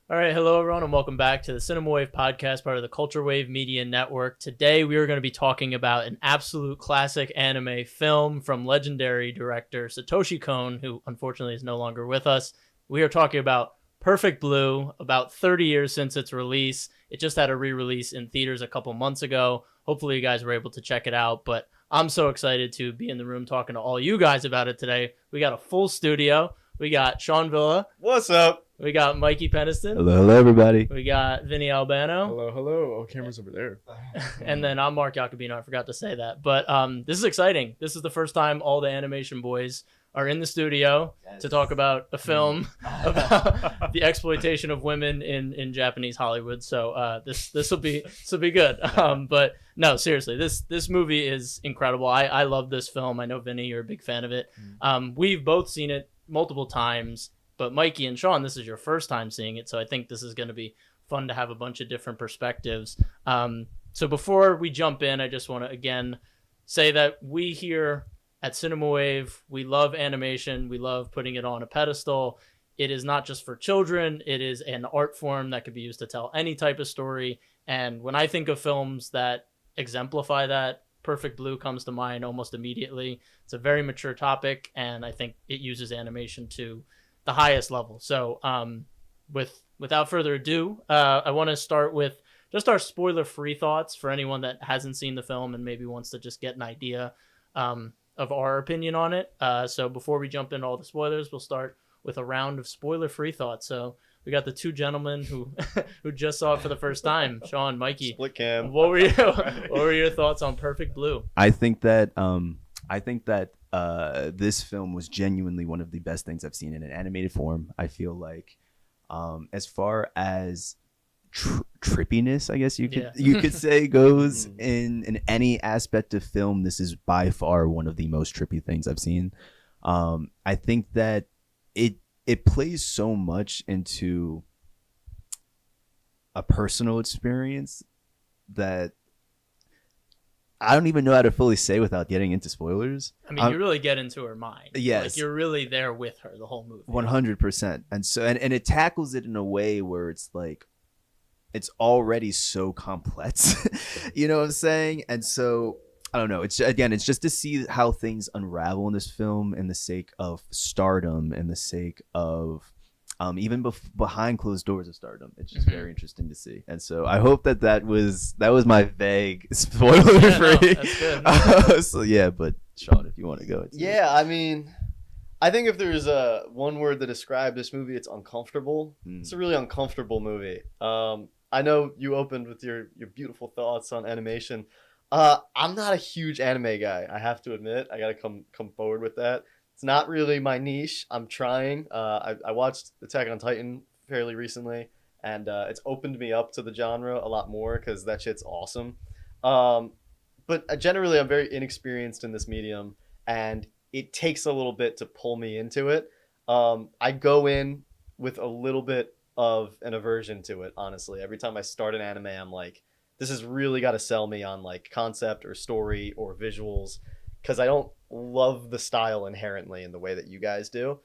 All right, hello everyone, and welcome back to the Cinema Wave podcast, part of the Culture Wave Media Network. Today we are going to be talking about an absolute classic anime film from legendary director Satoshi Kon, who unfortunately is no longer with us. We are talking about Perfect Blue, about 30 years since its release. It just had a re-release in theaters a couple months ago. Hopefully you guys were able to check it out, but I'm so excited to be in the room talking to all you guys about it today. We got a full studio. We got Sean Villa. What's up? We got Mikey Peniston. Hello, everybody. We got Vinny Albano. Hello. Oh, camera's over there. And then I'm Mark Jacobino. I forgot to say that. But this is exciting. This is the first time all the animation boys are in the studio to talk about a film about the exploitation of women in Japanese Hollywood. So this will be good. But no, seriously, this movie is incredible. I love this film. I know Vinny, you're a big fan of it. We've both seen it multiple times. But Mikey and Sean, this is your first time seeing it, so I think this is going to be fun to have a bunch of different perspectives. So before we jump in, I just want to, again, say that we here at Cinema Wave, we love animation. We love putting it on a pedestal. It is not just for children. It is an art form that could be used to tell any type of story. And when I think of films that exemplify that, Perfect Blue comes to mind almost immediately. It's a very mature topic, and I think it uses animation to the highest level. So without further ado, I want to start with just our spoiler-free thoughts for anyone that hasn't seen the film and maybe wants to just get an idea of our opinion on it. So before we jump into all the spoilers, we'll start with a round of spoiler-free thoughts. So we got the two gentlemen who who just saw it for the first time. Sean, Mikey. Split cam. What were your thoughts on Perfect Blue? I think that this film was genuinely one of the best things I've seen in an animated form. I feel like, as far as trippiness, I guess you could say goes in any aspect of film, this is by far one of the most trippy things I've seen. I think that it plays so much into a personal experience that I don't even know how to fully say without getting into spoilers. I mean, you really get into her mind. Yes. Like, you're really there with her the whole movie. 100%. And so, and it tackles it in a way where it's like, it's already so complex. You know what I'm saying? And so, I don't know. It's just to see how things unravel in this film in the sake of stardom and the sake of even behind closed doors of stardom. It's just very interesting to see. And so I hope that was my vague spoiler free. That's good. So yeah, but Sean, if you want to go. Yeah, I mean, I think if there's one word to describe this movie, it's uncomfortable. It's a really uncomfortable movie. I know you opened with your beautiful thoughts on animation. I'm not a huge anime guy. I have to admit. I gotta come forward with that. It's not really my niche. I'm trying. I watched Attack on Titan fairly recently, and it's opened me up to the genre a lot more because that shit's awesome. But generally, I'm very inexperienced in this medium, and it takes a little bit to pull me into it. I go in with a little bit of an aversion to it, honestly. Every time I start an anime, I'm like, this has really got to sell me on like concept or story or visuals, because I don't love the style inherently in the way that you guys do.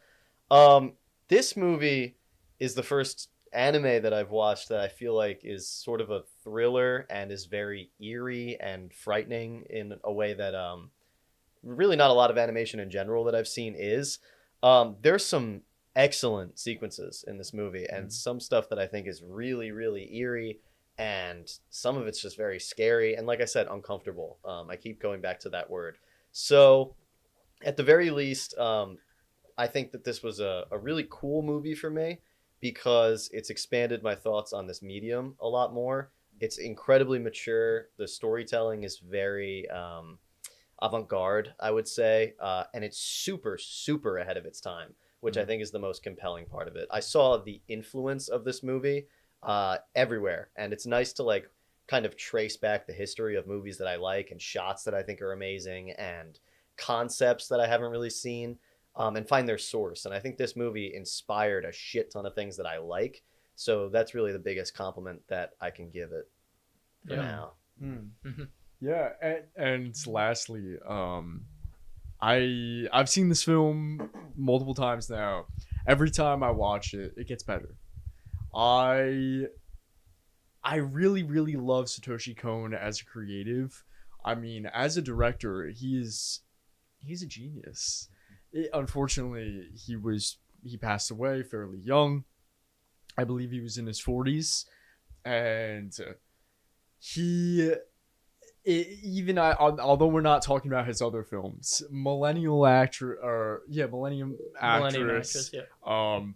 This movie is the first anime that I've watched that I feel like is sort of a thriller and is very eerie and frightening in a way that really not a lot of animation in general that I've seen is. There's some excellent sequences in this movie and some stuff that I think is really, really eerie, and some of it's just very scary and, like I said, uncomfortable. I keep going back to that word. So at the very least, I think that this was a really cool movie for me because it's expanded my thoughts on this medium a lot more. It's incredibly mature. The storytelling is very avant-garde, I would say, and it's super, super ahead of its time, which I think is the most compelling part of it. I saw the influence of this movie everywhere, and it's nice to like kind of trace back the history of movies that I like and shots that I think are amazing and concepts that I haven't really seen, and find their source. And I think this movie inspired a shit ton of things that I like. So that's really the biggest compliment that I can give it for now. Yeah, and lastly, I've seen this film multiple times now. Every time I watch it, it gets better. I really, really love Satoshi Kon as a creative. I mean, as a director, he's a genius. Unfortunately, he passed away fairly young. I believe he was in his 40s, and although we're not talking about his other films, Millennium Actress, yeah.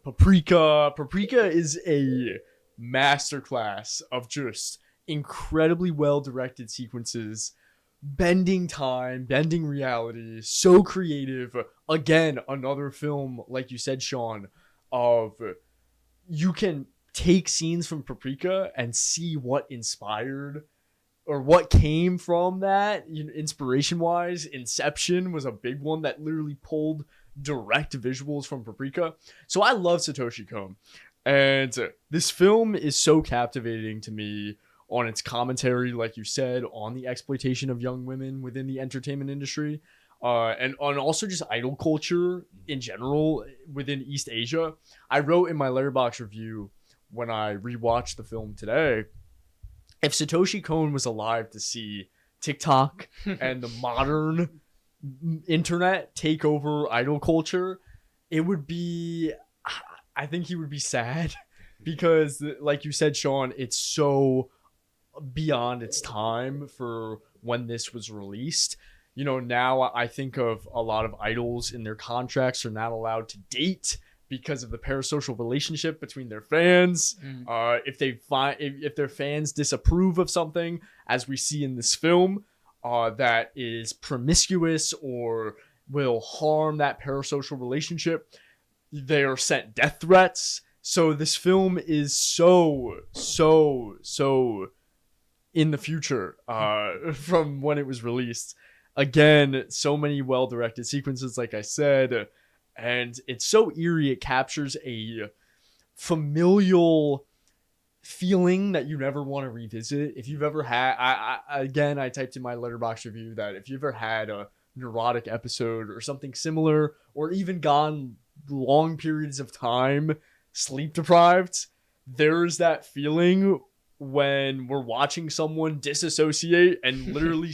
Paprika is a masterclass of just incredibly well directed sequences, bending time, bending reality, so creative. Again, another film, like you said, Sean, of you can take scenes from Paprika and see what inspired or what came from that, inspiration wise. Inception was a big one that literally pulled direct visuals from Paprika. So I love Satoshi Kon, and this film is so captivating to me on its commentary, like you said, on the exploitation of young women within the entertainment industry, and on also just idol culture in general within East Asia. I wrote in my Letterboxd review when I rewatched the film today, if Satoshi Kon was alive to see TikTok and the modern internet take over idol culture, it would be, I think he would be sad because, like you said, Sean, it's so beyond its time for when this was released. Now I think of a lot of idols in their contracts are not allowed to date because of the parasocial relationship between their fans. If their fans disapprove of something, as we see in this film, that is promiscuous or will harm that parasocial relationship, they are sent death threats. So this film is so in the future from when it was released. Again, so many well-directed sequences, like I said, and it's so eerie. It captures a familial feeling that you never want to revisit. If you've ever had, I typed in my Letterboxd review that if you've ever had a neurotic episode or something similar, or even gone long periods of time sleep deprived, there's that feeling when we're watching someone disassociate and literally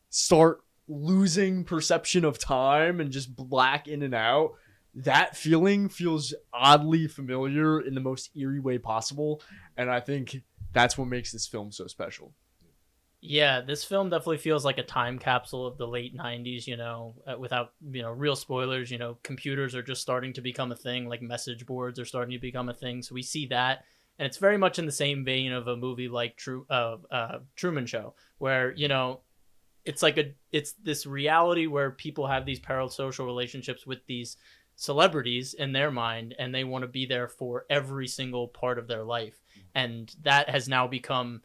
start losing perception of time and just black in and out. That feeling feels oddly familiar in the most eerie way possible, and I think that's what makes this film so special. Yeah, this film definitely feels like a time capsule of the late 90s, without, real spoilers. Computers are just starting to become a thing, like message boards are starting to become a thing. So we see that, and it's very much in the same vein of a movie like Truman Show, where, it's this reality where people have these parasocial relationships with these celebrities in their mind, and they want to be there for every single part of their life. And that has now become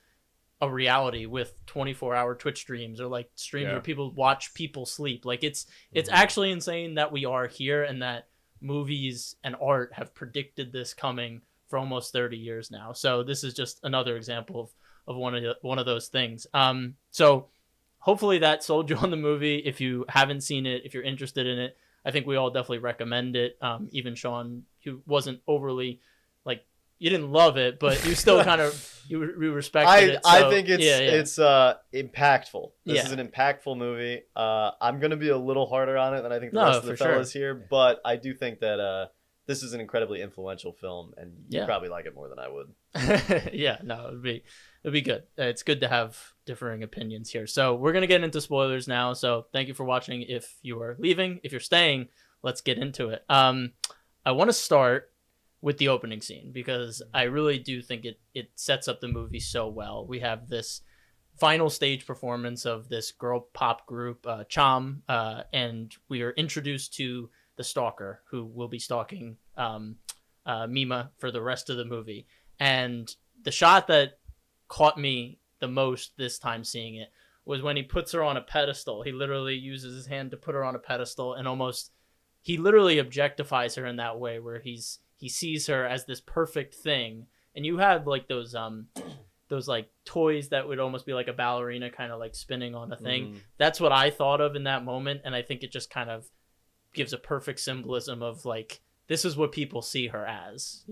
a reality with 24-hour Twitch streams, or like streams where people watch people sleep. Like it's actually insane that we are here, and that movies and art have predicted this coming for almost 30 years now. So this is just another example of one of those things. So hopefully that sold you on the movie. If you haven't seen it, if you're interested in it, I think we all definitely recommend it. Even Sean, who wasn't overly, like, you didn't love it, but you still kind of you respected it. So, I think it's impactful. This is an impactful movie. I'm gonna be a little harder on it than I think the rest of the fellas here, but I do think that this is an incredibly influential film, and you probably like it more than I would. Yeah, no, it'd be good. It's good to have differing opinions here. So we're gonna get into spoilers now. So thank you for watching. If you are leaving, if you're staying, let's get into it. I want to start with the opening scene, because I really do think it sets up the movie so well. We have this final stage performance of this girl pop group, Cham, and we are introduced to the stalker, who will be stalking Mima for the rest of the movie. And the shot that caught me the most this time seeing it was when he puts her on a pedestal. He literally uses his hand to put her on a pedestal, and he literally objectifies her in that way, where he sees her as this perfect thing. And you have like those like toys that would almost be like a ballerina kind of like spinning on a thing. That's what I thought of in that moment, and I think it just kind of gives a perfect symbolism of like, this is what people see her as,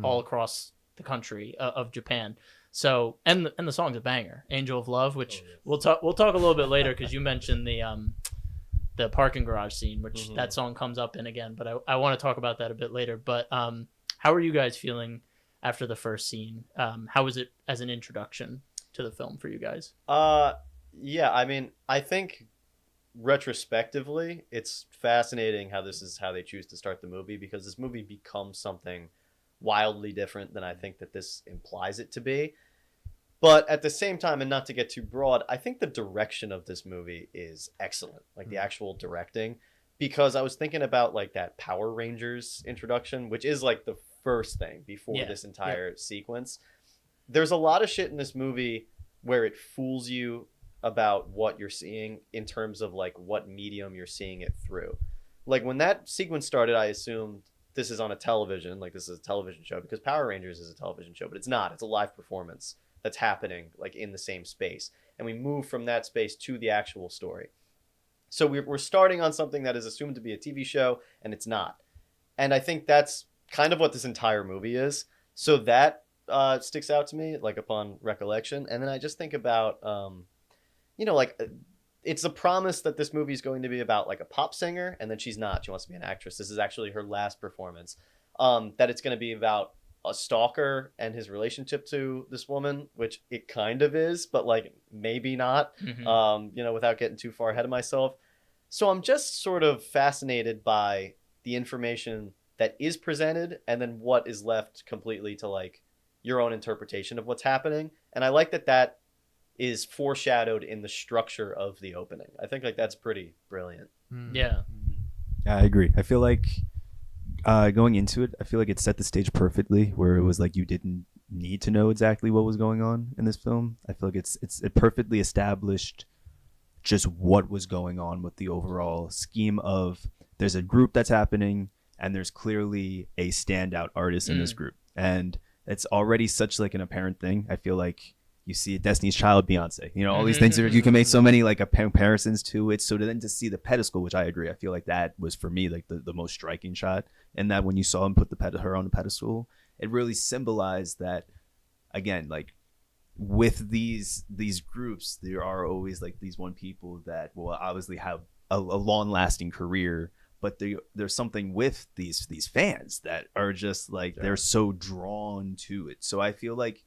all across the country of Japan. So and the song's a banger, "Angel of Love," which we'll talk a little bit later because you mentioned the parking garage scene, which that song comes up in again. But I want to talk about that a bit later. But how are you guys feeling after the first scene? How was it as an introduction to the film for you guys? Yeah, I mean, I think retrospectively, it's fascinating how this is how they choose to start the movie, because this movie becomes something wildly different than I think that this implies it to be. But at the same time, and not to get too broad, I think the direction of this movie is excellent, like the actual directing, because I was thinking about like that Power Rangers introduction, which is like the first thing before this entire sequence. There's a lot of shit in this movie where it fools you about what you're seeing in terms of like what medium you're seeing it through. Like when that sequence started, I assumed this is on a television, like this is a television show, because Power Rangers is a television show, but it's not. It's a live performance that's happening like in the same space, and we move from that space to the actual story. So we're starting on something that is assumed to be a TV show, and it's not. And I think that's kind of what this entire movie is. So that sticks out to me like upon recollection. And then I just think about like it's a promise that this movie is going to be about like a pop singer, and then she's not. She wants to be an actress. This is actually her last performance. That it's going to be about a stalker and his relationship to this woman, which it kind of is, but like maybe not, without getting too far ahead of myself. So I'm just sort of fascinated by the information that is presented and then what is left completely to like your own interpretation of what's happening. And I like that is foreshadowed in the structure of the opening. I think like that's pretty brilliant. Yeah. I agree. I feel like going into it, I feel like it set the stage perfectly, where it was like you didn't need to know exactly what was going on in this film. I feel like it perfectly established just what was going on with the overall scheme of there's a group that's happening and there's clearly a standout artist in this group. And it's already such like an apparent thing. I feel like you see Destiny's Child, Beyonce, all these things you can make so many like comparisons to it. So then to see the pedestal, which I agree, I feel like that was for me like the most striking shot. And that when you saw him put her on the pedestal, it really symbolized that, again, like with these groups, there are always like these one people that will obviously have a long lasting career, but there's something with these fans that are just like they're so drawn to it. So I feel like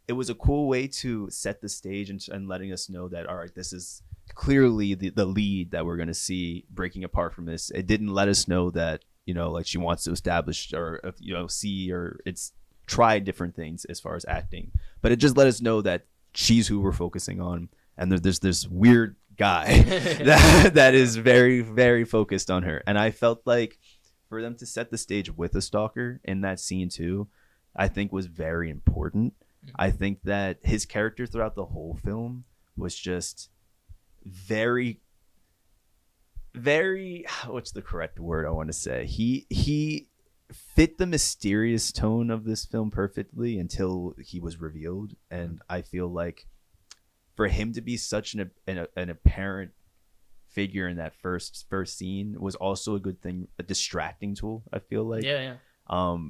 it was a cool way to set the stage and letting us know that, all right, this is clearly the lead that we're going to see breaking apart from this. It didn't let us know that, like she wants to establish or, see or it's tried different things as far as acting. But it just let us know that she's who we're focusing on. And there's this weird guy that is very, very focused on her. And I felt like for them to set the stage with a stalker in that scene too, I think was very important. I think that his character throughout the whole film was just very, very, what's the correct word I want to say? He fit the mysterious tone of this film perfectly until he was revealed. And I feel like for him to be such an apparent figure in that first scene was also a good thing, a distracting tool, I feel like.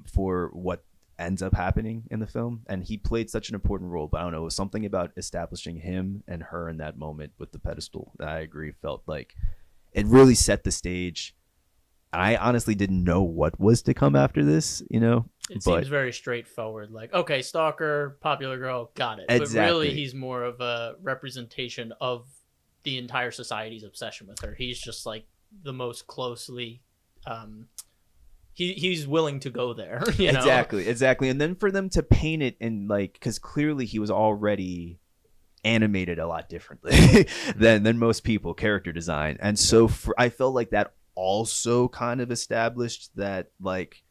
For what ends up happening in the film. And he played such an important role, but I don't know, it was something about establishing him and her in that moment with the pedestal that I agree felt like it really set the stage. I honestly didn't know what was to come after this, It seems very straightforward, like, okay, stalker, popular girl, got it. Exactly. But really he's more of a representation of the entire society's obsession with her. He's just like the most closely he's willing to go there, Exactly. And then for them to paint it in like, because clearly he was already animated a lot differently than most people, character design. And so I felt like that also kind of established that like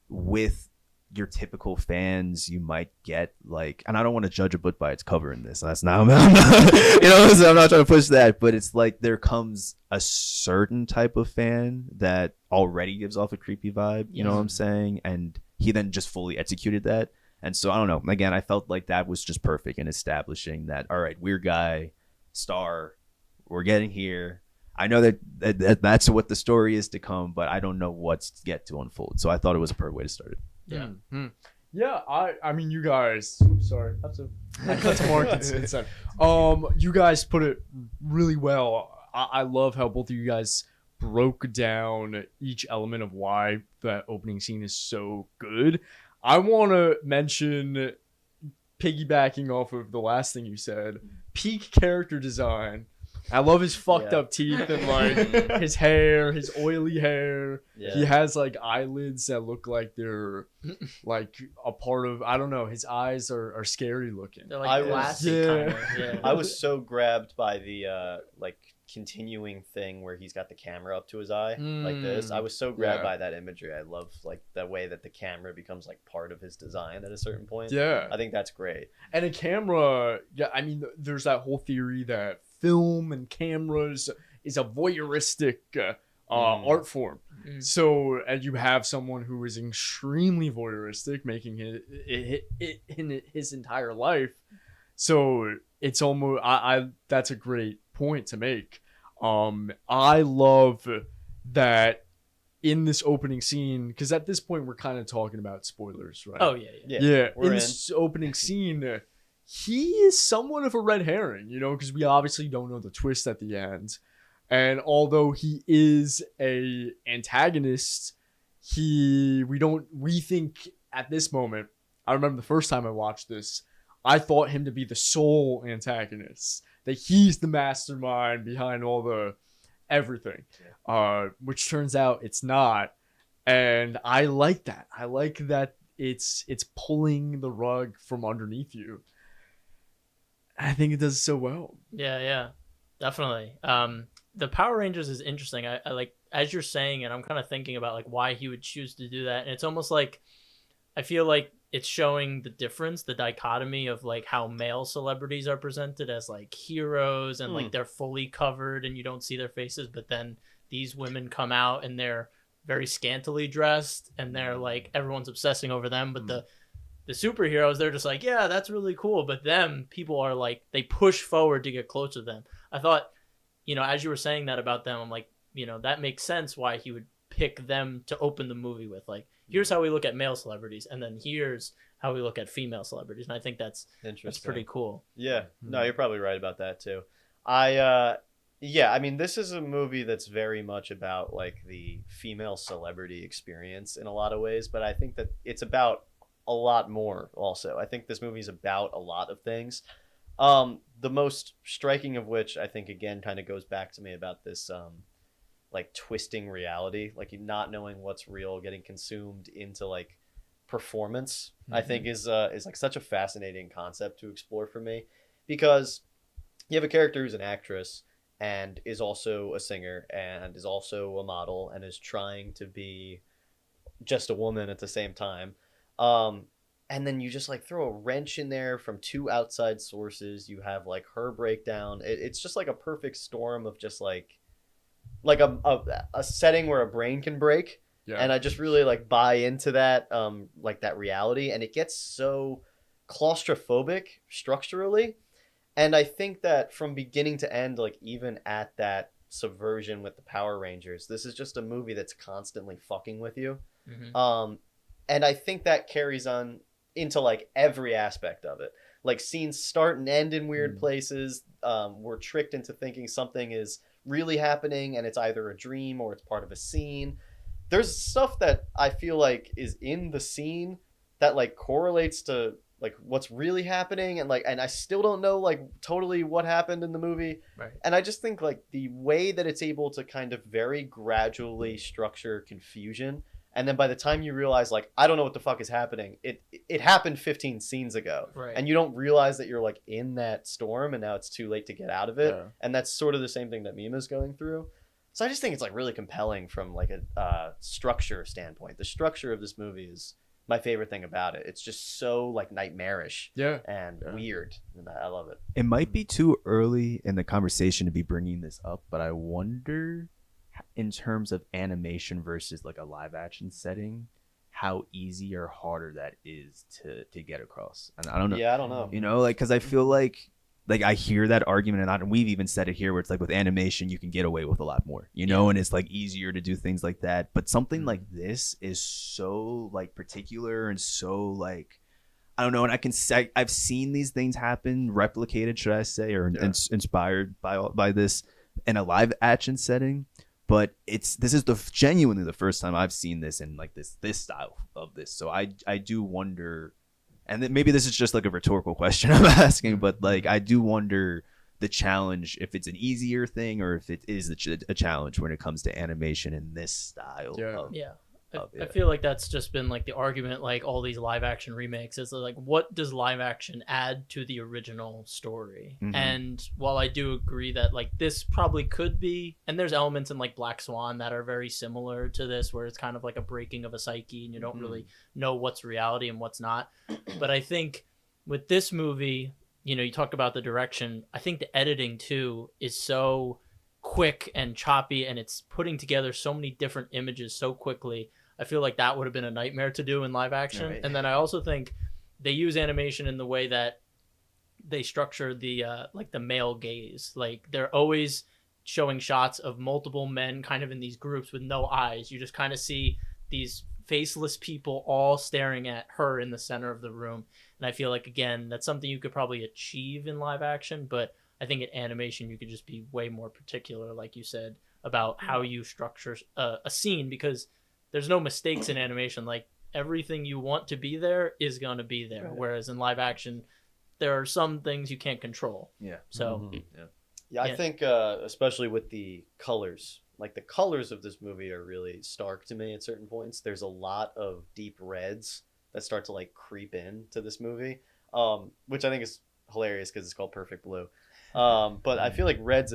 with your typical fans, you might get like, and I don't want to judge a book by its cover in this. That's not, so I'm not trying to push that, but it's like there comes a certain type of fan that already gives off a creepy vibe. You know what I'm saying? And he then just fully executed that. And so I don't know. Again, I felt like that was just perfect in establishing that. All right, weird guy, star, we're getting here. I know that that's what the story is to come, but I don't know what's yet to unfold. So I thought it was a perfect way to start it. Yeah. Yeah, I mean, you guys. Oops, sorry, I cut to Mark instead. You guys put it really well. I love how both of you guys broke down each element of why that opening scene is so good. I want to mention, piggybacking off of the last thing you said, peak character design. I love his fucked up teeth and like his hair, his oily hair. Yeah. He has like eyelids that look like they're like a part of, I don't know, his eyes are scary looking. They're like glassy kind of. Yeah. I was so grabbed by the like continuing thing where he's got the camera up to his eye like this. I was so grabbed by that imagery. I love like the way that the camera becomes like part of his design at a certain point. Yeah. I think that's great. And a camera, yeah, I mean, there's that whole theory that film and cameras is a voyeuristic art form. So, and you have someone who is extremely voyeuristic, making it in his entire life. So it's almost, that's a great point to make. I love that in this opening scene, because at this point we're kind of talking about spoilers, right? Oh yeah. In this opening scene, he is somewhat of a red herring, you know, because we obviously don't know the twist at the end. And although he is a antagonist, we think at this moment, I remember the first time I watched this, I thought him to be the sole antagonist, that he's the mastermind behind all the everything, which turns out it's not. And I like that. I like that it's pulling the rug from underneath you. I think it does so well. Yeah, definitely. The Power Rangers is interesting. I like, as you're saying it, I'm kind of thinking about like why he would choose to do that. And it's almost like, I feel like it's showing the difference, the dichotomy of like how male celebrities are presented as like heroes and like they're fully covered and you don't see their faces. But then these women come out and they're very scantily dressed and they're like, everyone's obsessing over them. But the superheroes, they're just like, yeah, that's really cool. But them, people are like, they push forward to get close to them. I thought, you know, as you were saying that about them, I'm like, you know, that makes sense why he would pick them to open the movie with. Like, here's how we look at male celebrities, and then here's how we look at female celebrities. And I think that's pretty cool. Yeah. No, you're probably right about that too. Yeah, I mean, this is a movie that's very much about like the female celebrity experience in a lot of ways, but I think that it's about a lot more also. I think this movie's about a lot of things. The most striking of which I think again kind of goes back to me about this like twisting reality, like you not knowing what's real, getting consumed into like performance. I think is like such a fascinating concept to explore for me, because you have a character who's an actress and is also a singer and is also a model and is trying to be just a woman at the same time. And then you just like throw a wrench in there from two outside sources. You have like her breakdown. It's just like a perfect storm of just like a setting where a brain can break. Yeah. And I just really like buy into that, like that reality. And it gets so claustrophobic structurally. And I think that from beginning to end, like even at that subversion with the Power Rangers, this is just a movie that's constantly fucking with you. And I think that carries on into like every aspect of it. Like scenes start and end in weird places. We're tricked into thinking something is really happening and it's either a dream or it's part of a scene. There's stuff that I feel like is in the scene that like correlates to like what's really happening, and I still don't know like totally what happened in the movie. Right. And I just think like the way that it's able to kind of very gradually structure confusion, and then by the time you realize like I don't know what the fuck is happening, it happened 15 scenes ago. Right. And you don't realize that you're like in that storm and now it's too late to get out of it. Yeah. And that's sort of the same thing that Mima's going through. So I just think it's like really compelling from like a structure standpoint. The structure of this movie is my favorite thing about it. It's just so like nightmarish and weird, and I love it. It might be too early in the conversation to be bringing this up, but I wonder in terms of animation versus like a live action setting, how easy or harder that is to get across. And I don't know. Yeah, I don't know. You know, like, because I feel like like I hear that argument, and we've even said it here, where it's like with animation you can get away with a lot more, you know, and it's like easier to do things like that. But something like this is so like particular and so like, I don't know, and I can say I've seen these things happen, replicated, should I say, or inspired by this in a live action setting. But this is genuinely the first time I've seen this in like this style of this. So I do wonder, and then maybe this is just like a rhetorical question I'm asking, but like I do wonder the challenge, if it's an easier thing or if it is a challenge when it comes to animation in this style. I feel like that's just been like the argument, like all these live action remakes is like, what does live action add to the original story? And while I do agree that like this probably could be, and there's elements in like Black Swan that are very similar to this, where it's kind of like a breaking of a psyche and you don't really know what's reality and what's not. But I think with this movie, you know, you talk about the direction, I think the editing too is so quick and choppy, and it's putting together so many different images so quickly. I feel like that would have been a nightmare to do in live action. Right. And then I also think they use animation in the way that they structure the like the male gaze. Like they're always showing shots of multiple men kind of in these groups with no eyes. You just kind of see these faceless people all staring at her in the center of the room. And I feel like, again, that's something you could probably achieve in live action, but I think in animation you could just be way more particular, like you said, about how you structure a scene, because there's no mistakes in animation. Like everything you want to be there is going to be there. Right. Whereas in live action, there are some things you can't control. Yeah. So, I think especially with the colors, like the colors of this movie are really stark to me at certain points. There's a lot of deep reds that start to like creep into this movie, which I think is hilarious because it's called Perfect Blue. But I feel like red's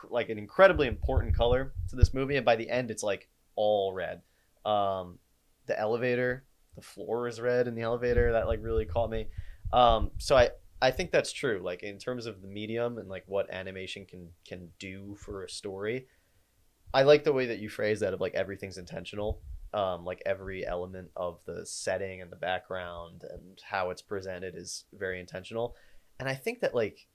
like an incredibly important color to this movie. And by the end, it's like all red. The elevator, the floor is red in the elevator. That like really caught me. So I think that's true. Like in terms of the medium and like what animation can do for a story, I like the way that you phrase that of like everything's intentional. Like every element of the setting and the background and how it's presented is very intentional. And I think that like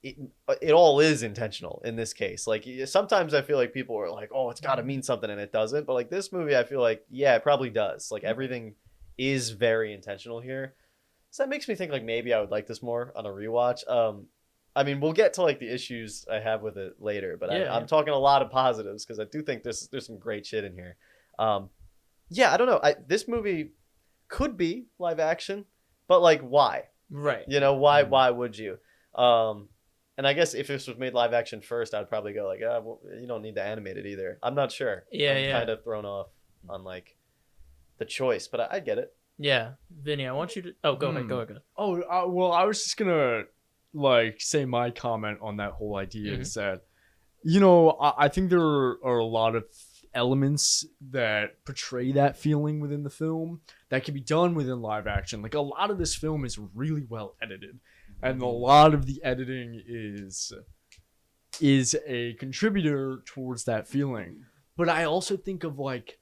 it all is intentional in this case. Like sometimes I feel like people are like, oh, it's got to mean something, and it doesn't. But like this movie, I feel like, yeah, it probably does. Like everything is very intentional here. So that makes me think like maybe I would like this more on a rewatch. I mean, we'll get to like the issues I have with it later, but I'm talking a lot of positives because I do think there's some great shit in here. I don't know. This movie could be live action, but like why? Right. You know, why would you? And I guess if this was made live action first, I'd probably go like, well, you don't need to animate it either. I'm not sure. I'm kind of thrown off on like the choice, but I get it. Yeah, Vinny, I want you to. Oh, go ahead. Oh, well, I was just gonna like say my comment on that whole idea is that, you know, I think there are a lot of elements that portray that feeling within the film that can be done within live action. Like a lot of this film is really well edited. And a lot of the editing is a contributor towards that feeling. But I also think of like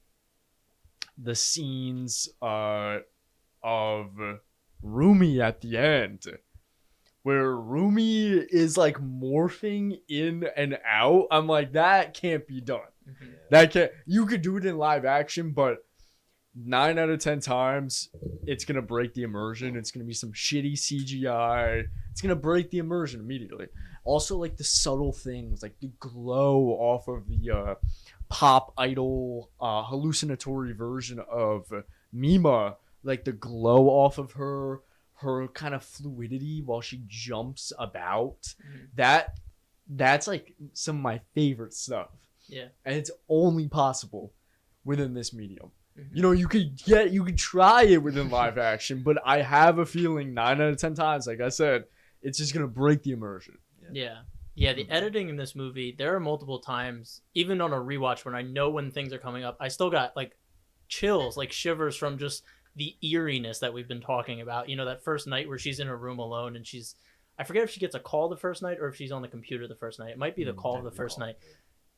the scenes of Rumi at the end, where Rumi is like morphing in and out. I'm like, that can't be done. You could do it in live action, but 9 out of 10 times it's gonna break the immersion. It's gonna be some shitty CGI. It's gonna break the immersion immediately. Also, like the subtle things, like the glow off of the pop idol hallucinatory version of Mima, like the glow off of her kind of fluidity while she jumps about. That's like some of my favorite stuff. Yeah, and it's only possible within this medium. You know, you could try it within live action, but I have a feeling 9 out of 10 times, like I said, it's just gonna break the immersion. Yeah. The editing in this movie, there are multiple times, even on a rewatch, when I know when things are coming up, I still got like chills, like shivers from just the eeriness that we've been talking about. You know, that first night where she's in her room alone and I forget if she gets a call the first night or if she's on the computer the first night. It might be the call the first night.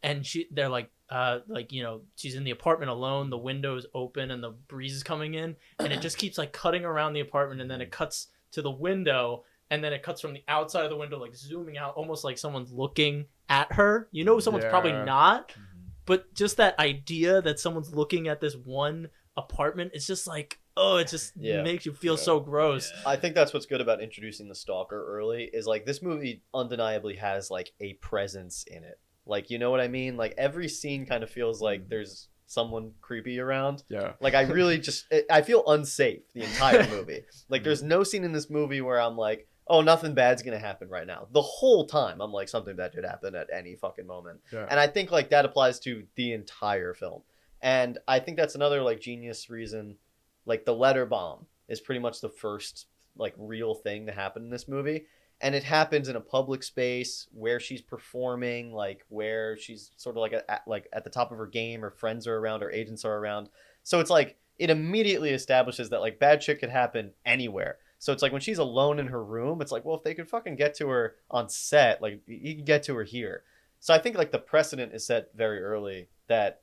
And they're like, you know, she's in the apartment alone. The window is open and the breeze is coming in, and it just keeps like cutting around the apartment, and then it cuts to the window, and then it cuts from the outside of the window, like zooming out, almost like someone's looking at her. You know, someone's probably not, but just that idea that someone's looking at this one apartment, it's just like, oh, it just makes you feel so gross. I think that's what's good about introducing the stalker early, is like this movie undeniably has like a presence in it. Like, you know what I mean? Like every scene kind of feels like there's someone creepy around. Yeah. Like I really I feel unsafe the entire movie. Like there's no scene in this movie where I'm like, oh, nothing bad's gonna happen right now. The whole time I'm like, something bad could happen at any fucking moment. Yeah. And I think like that applies to the entire film. And I think that's another like genius reason. Like the letter bomb is pretty much the first like real thing to happen in this movie. And it happens in a public space where she's performing, like where she's sort of like at the top of her game, her friends are around, her agents are around. So it's like it immediately establishes that like bad shit could happen anywhere. So it's like when she's alone in her room, it's like, well, if they could fucking get to her on set, like you can get to her here. So I think like the precedent is set very early that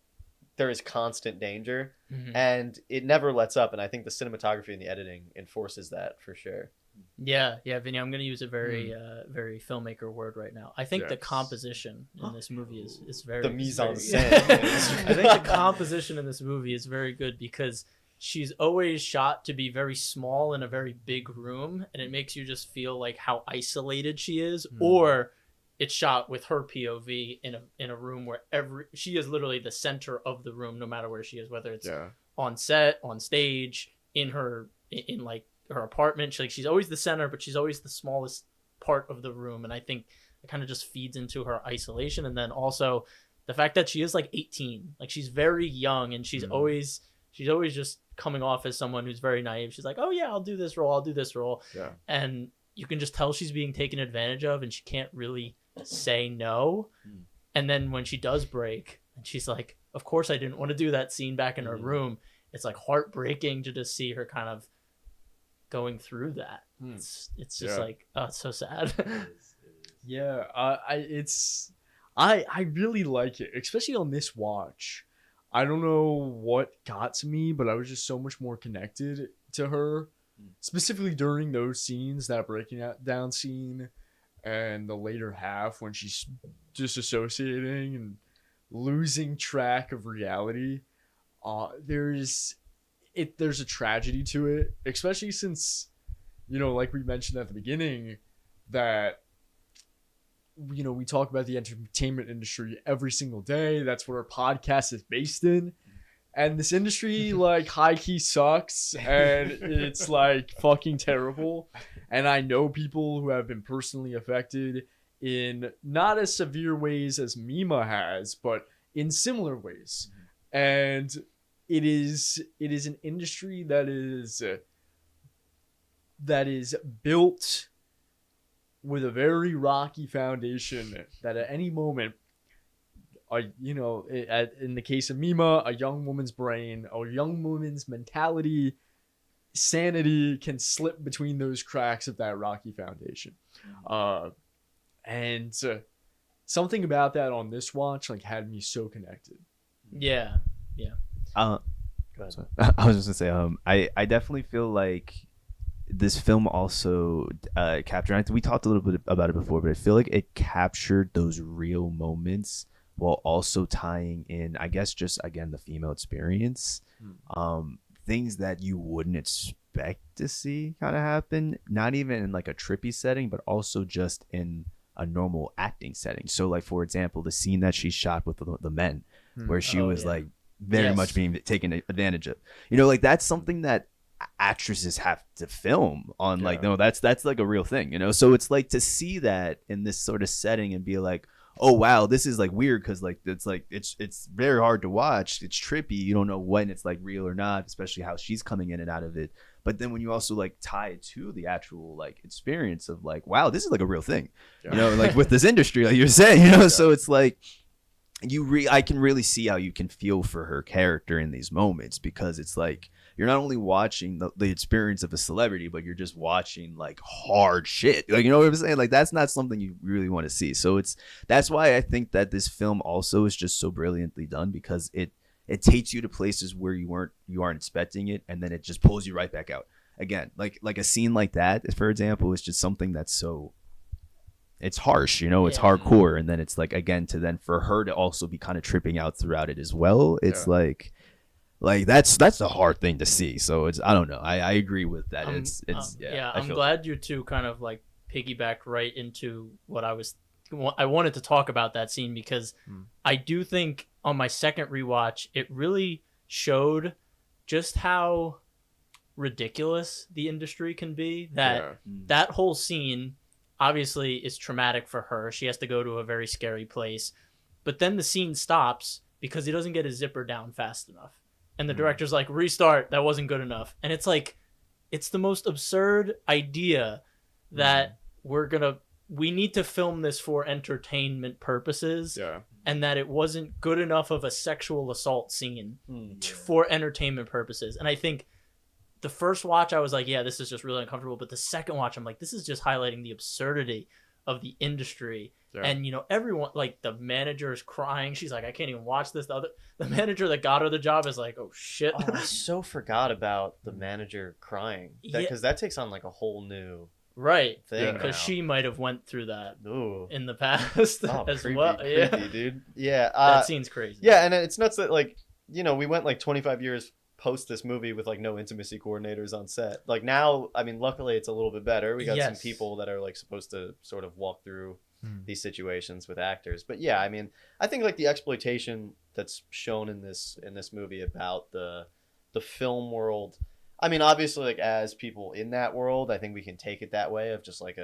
there is constant danger, and it never lets up. And I think the cinematography and the editing enforces that for sure. Yeah, Vinny, I'm going to use a very very filmmaker word right now. I think the composition in this movie is very... The mise en very, scène. I think the composition in this movie is very good because she's always shot to be very small in a very big room, and it makes you just feel like how isolated she is, or it's shot with her POV in a room where she is literally the center of the room, no matter where she is, whether it's on set, on stage, in like her apartment. She's always the center, but she's always the smallest part of the room. And I think it kind of just feeds into her isolation. And then also the fact that she is like 18, like she's very young, and she's always just coming off as someone who's very naive. She's like, oh yeah, I'll do this role. Yeah. And you can just tell she's being taken advantage of, and she can't really say no. And then when she does break, and she's like, of course I didn't want to do that scene back in her room. It's like heartbreaking to just see her kind of going through that. It's just like, oh, it's so sad. Yeah, I really like it, especially on this watch. I don't know what got to me, but I was just so much more connected to her, specifically during those scenes, that breaking down scene and the later half when she's disassociating and losing track of reality. There's a tragedy to it, especially since, like we mentioned at the beginning, that we talk about the entertainment industry every single day. That's what our podcast is based in. And this industry, like, high-key sucks, and it's, like, fucking terrible. And I know people who have been personally affected in not as severe ways as Mima has, but in similar ways. And it is an industry that is built with a very rocky foundation, that at any moment, in the case of Mima, a young woman's brain, a young woman's mentality, sanity can slip between those cracks of that rocky foundation. And something about that on this watch had me so connected. Yeah. Go ahead. I was just gonna say, I definitely feel like this film also captured. We talked a little bit about it before, but I feel like it captured those real moments while also tying in, I guess, just again the female experience, things that you wouldn't expect to see kind of happen, not even in like a trippy setting, but also just in a normal acting setting. So, like, for example, the scene that she shot with the men, where she was like very much being taken advantage of. Like, that's something that actresses have to film on. Like, no, that's like a real thing. So it's like to see that in this sort of setting and be like, oh wow, this is like weird, because it's very hard to watch. It's trippy. You don't know when it's like real or not, especially how she's coming in and out of it. But then when you also like tie it to the actual like experience of like, wow, this is like a real thing, like with this industry, like you're saying, so it's like I can really see how you can feel for her character in these moments, because it's like you're not only watching the experience of a celebrity, but you're just watching like hard shit. Like, you know what I'm saying? Like, that's not something you really want to see. So that's why I think that this film also is just so brilliantly done, because it takes you to places where you aren't expecting it, and then it just pulls you right back out. again, like a scene like that, for example, is just something that's so, it's harsh, you know, it's hardcore. And then it's like, again, to then for her to also be kind of tripping out throughout it as well. It's like that's a hard thing to see. So it's, I don't know. I agree with that. I'm glad you two kind of like piggybacked right into what I wanted to talk about that scene, because I do think on my second rewatch, it really showed just how ridiculous the industry can be. That whole scene obviously is traumatic for her. She has to go to a very scary place, but then the scene stops because he doesn't get his zipper down fast enough, and the director's like, restart, that wasn't good enough. And it's like, it's the most absurd idea that we need to film this for entertainment purposes, and that it wasn't good enough of a sexual assault scene for entertainment purposes. And I think the first watch, I was like, yeah, this is just really uncomfortable. But the second watch, I'm like, this is just highlighting the absurdity of the industry. Yeah. And, you know, everyone, like, the manager is crying. She's like, I can't even watch this. The manager that got her the job is like, oh, shit. Oh, I so forgot about the manager crying. Because that takes on, like, a whole new thing. Because she might have went through that in the past as creepy, well. Creepy, dude. Yeah. That scene's crazy. Yeah, and it's nuts that, like, you know, we went, like, 25 years post this movie with like no intimacy coordinators on set. Like now, I mean, luckily it's a little bit better. We got some people that are like supposed to sort of walk through these situations with actors. But yeah, I mean, I think like the exploitation that's shown in this movie about the film world. I mean, obviously, like as people in that world, I think we can take it that way of just like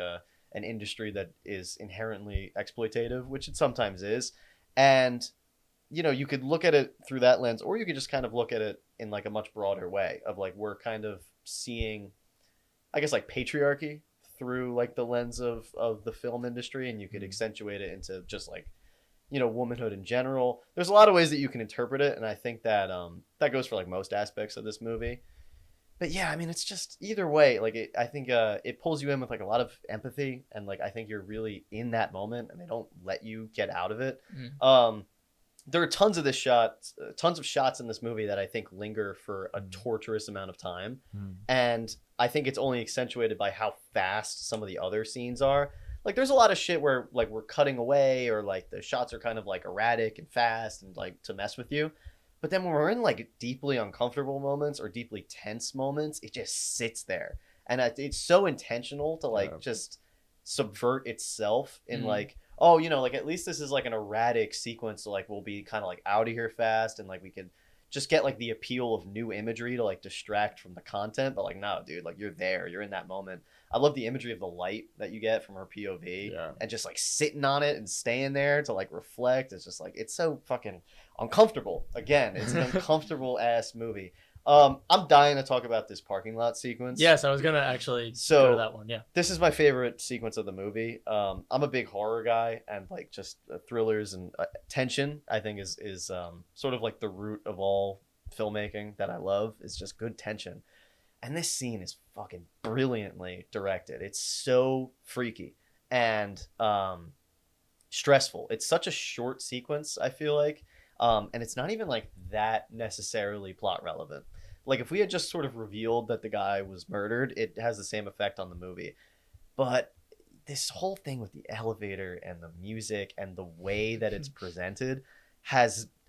an industry that is inherently exploitative, which it sometimes is. And you know, you could look at it through that lens, or you could just kind of look at it in like a much broader way of like, we're kind of seeing, I guess, like patriarchy through like the lens of the film industry. And you could accentuate it into just like, you know, womanhood in general. There's a lot of ways that you can interpret it. And I think that, that goes for like most aspects of this movie. But yeah, I mean, it's just either way, like I think it pulls you in with like a lot of empathy. And like, I think you're really in that moment and they don't let you get out of it. There are tons of shots in this movie that I think linger for a torturous amount of time. And I think it's only accentuated by how fast some of the other scenes are. Like there's a lot of shit where like we're cutting away or like the shots are kind of like erratic and fast and like to mess with you. But then when we're in like deeply uncomfortable moments or deeply tense moments, it just sits there. And it's so intentional to like just subvert itself in like, oh, you know, like at least this is like an erratic sequence. So like we'll be kind of like out of here fast and like we could just get like the appeal of new imagery to like distract from the content. But like, no, dude, like you're there, you're in that moment. I love the imagery of the light that you get from her POV and just like sitting on it and staying there to like reflect. It's just like, it's so fucking uncomfortable. Again, it's an uncomfortable ass movie. I'm dying to talk about this parking lot sequence. Yes, I was gonna actually go to that one. Yeah, this is my favorite sequence of the movie. I'm a big horror guy, and like just thrillers and tension, I think is sort of like the root of all filmmaking that I love. Is just good tension, and this scene is fucking brilliantly directed. It's so freaky and stressful. It's such a short sequence, I feel like. And it's not even like that necessarily plot relevant. Like if we had just sort of revealed that the guy was murdered, it has the same effect on the movie. But this whole thing with the elevator and the music and the way that it's presented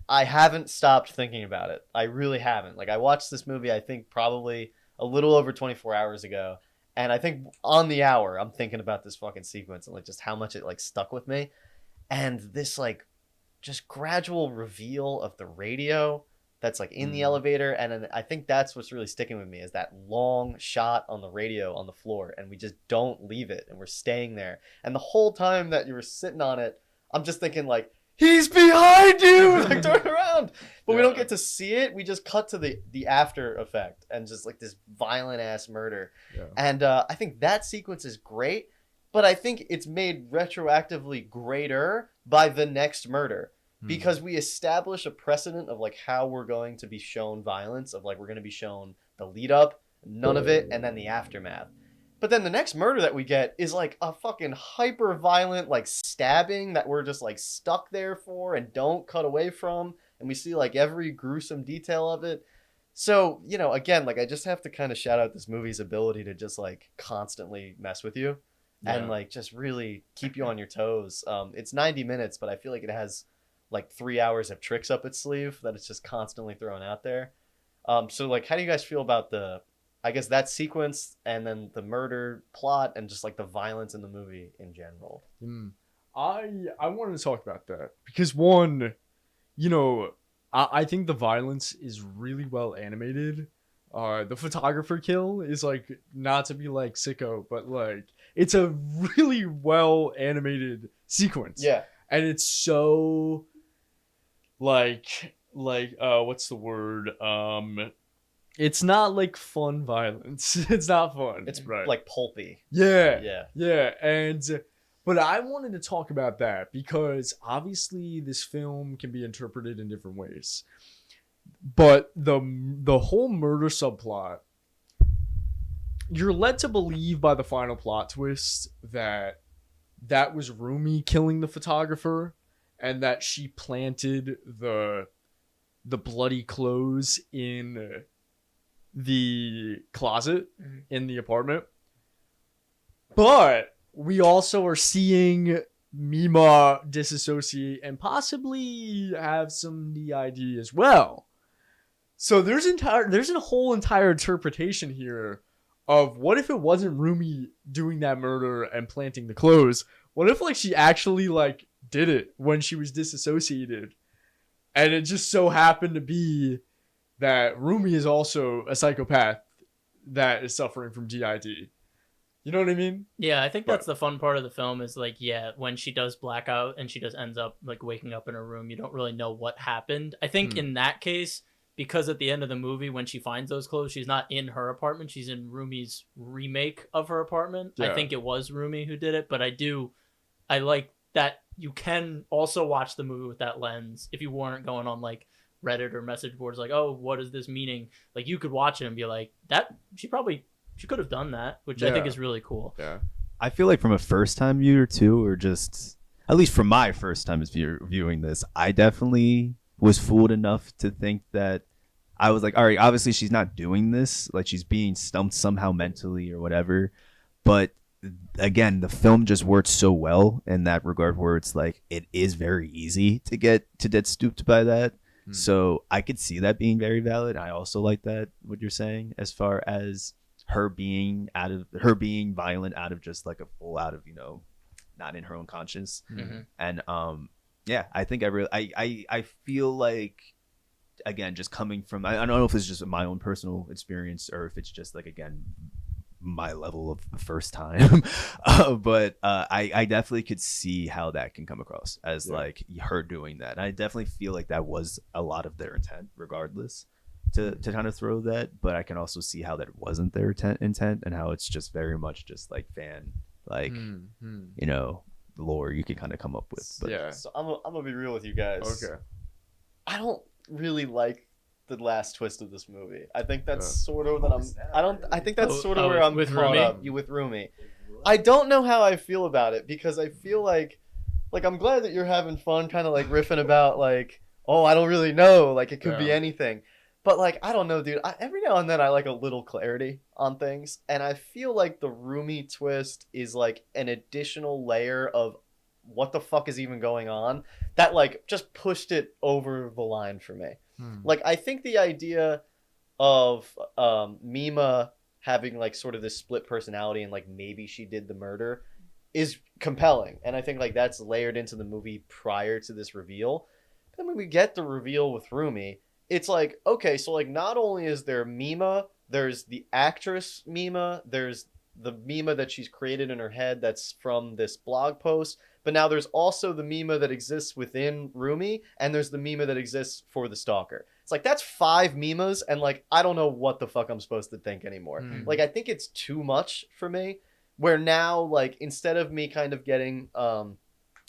I haven't stopped thinking about it. I really haven't. Like I watched this movie, I think probably a little over 24 hours ago. And I think on the hour, I'm thinking about this fucking sequence and like just how much it like stuck with me. And this like just gradual reveal of the radio that's like in the elevator. And then I think that's what's really sticking with me is that long shot on the radio on the floor. And we just don't leave it. And we're staying there. And the whole time that you were sitting on it, I'm just thinking like, he's behind you! Like turn around. But we don't get to see it. We just cut to the after effect and just like this violent ass murder. Yeah. And I think that sequence is great. But I think it's made retroactively greater by the next murder. Because we establish a precedent of like how we're going to be shown violence, of like we're going to be shown the lead up, none of it, and then the aftermath. But then the next murder that we get is like a fucking hyper violent like stabbing that we're just like stuck there for and don't cut away from. And we see like every gruesome detail of it. So, again, like I just have to kind of shout out this movie's ability to just like constantly mess with you and like just really keep you on your toes. It's 90 minutes, but I feel like it has like 3 hours of tricks up its sleeve that it's just constantly throwing out there. So like, how do you guys feel about I guess that sequence and then the murder plot and just like the violence in the movie in general? I wanted to talk about that because one, I think the violence is really well animated. The photographer kill is like, not to be like sicko, but like it's a really well animated sequence. Yeah. And it's so like what's the word? It's not like fun violence. It's not fun. It's right. like pulpy. Yeah. And but I wanted to talk about that because obviously this film can be interpreted in different ways. But the whole murder subplot, you're led to believe by the final plot twist that was Rumi killing the photographer and that she planted the bloody clothes in the closet in the apartment. But we also are seeing Mima disassociate and possibly have some DID as well. So there's a whole entire interpretation here of what if it wasn't Rumi doing that murder and planting the clothes? What if like she actually like did it when she was disassociated, and it just so happened to be that Rumi is also a psychopath that is suffering from DID. You know what I mean? Yeah, I think that's the fun part of the film is like, when she does blackout and she just ends up like waking up in her room, you don't really know what happened. I think in that case, because at the end of the movie, when she finds those clothes, she's not in her apartment. She's in Rumi's remake of her apartment. Yeah. I think it was Rumi who did it, but I like that you can also watch the movie with that lens. If you weren't going on like Reddit or message boards like, oh, what is this meaning? Like you could watch it and be like, she could have done that, which I think is really cool. Yeah. I feel like from a first time viewer too, or just at least from my first time as viewing this, I definitely was fooled enough to think that I was like, all right, obviously she's not doing this. Like she's being stumped somehow mentally or whatever. But again, the film just works so well in that regard where it's like, it is very easy to get stooped by that. So I could see that being very valid. I also like that, what you're saying, as far as her being violent out of just like a full out of, not in her own conscience. And I think I feel like, again, just coming from, I don't know if it's just my own personal experience or if it's just like, again, my level of first time, but I definitely could see how that can come across as like her doing that. I definitely feel like that was a lot of their intent regardless to kind of throw that, but I can also see how that wasn't their intent and how it's just very much just like fan lore you could kind of come up with. But so I'm gonna be real with you guys. Okay. I don't really like the last twist of this movie. I think that's sort of that I think that's sort of where I'm with caught Rumi? up with Rumi. I don't know how I feel about it because I feel like I'm glad that you're having fun kind of like riffing about like, oh, I don't really know, like it could be anything. But like, I don't know, dude. Every now and then I like a little clarity on things, and I feel like the Rumi twist is like an additional layer of what the fuck is even going on that like just pushed it over the line for me. Like, I think the idea of Mima having like sort of this split personality and like maybe she did the murder is compelling, and I think like that's layered into the movie prior to this reveal. But then when we get the reveal with Rumi, it's like, okay, so like not only is there Mima, there's the actress Mima, there's the Mima that she's created in her head that's from this blog post, but now there's also the Mima that exists within Rumi, and there's the Mima that exists for the stalker. It's like, that's 5 Mimas, and like, I don't know what the fuck I'm supposed to think anymore. Like, I think it's too much for me, where now, like, instead of me kind of getting,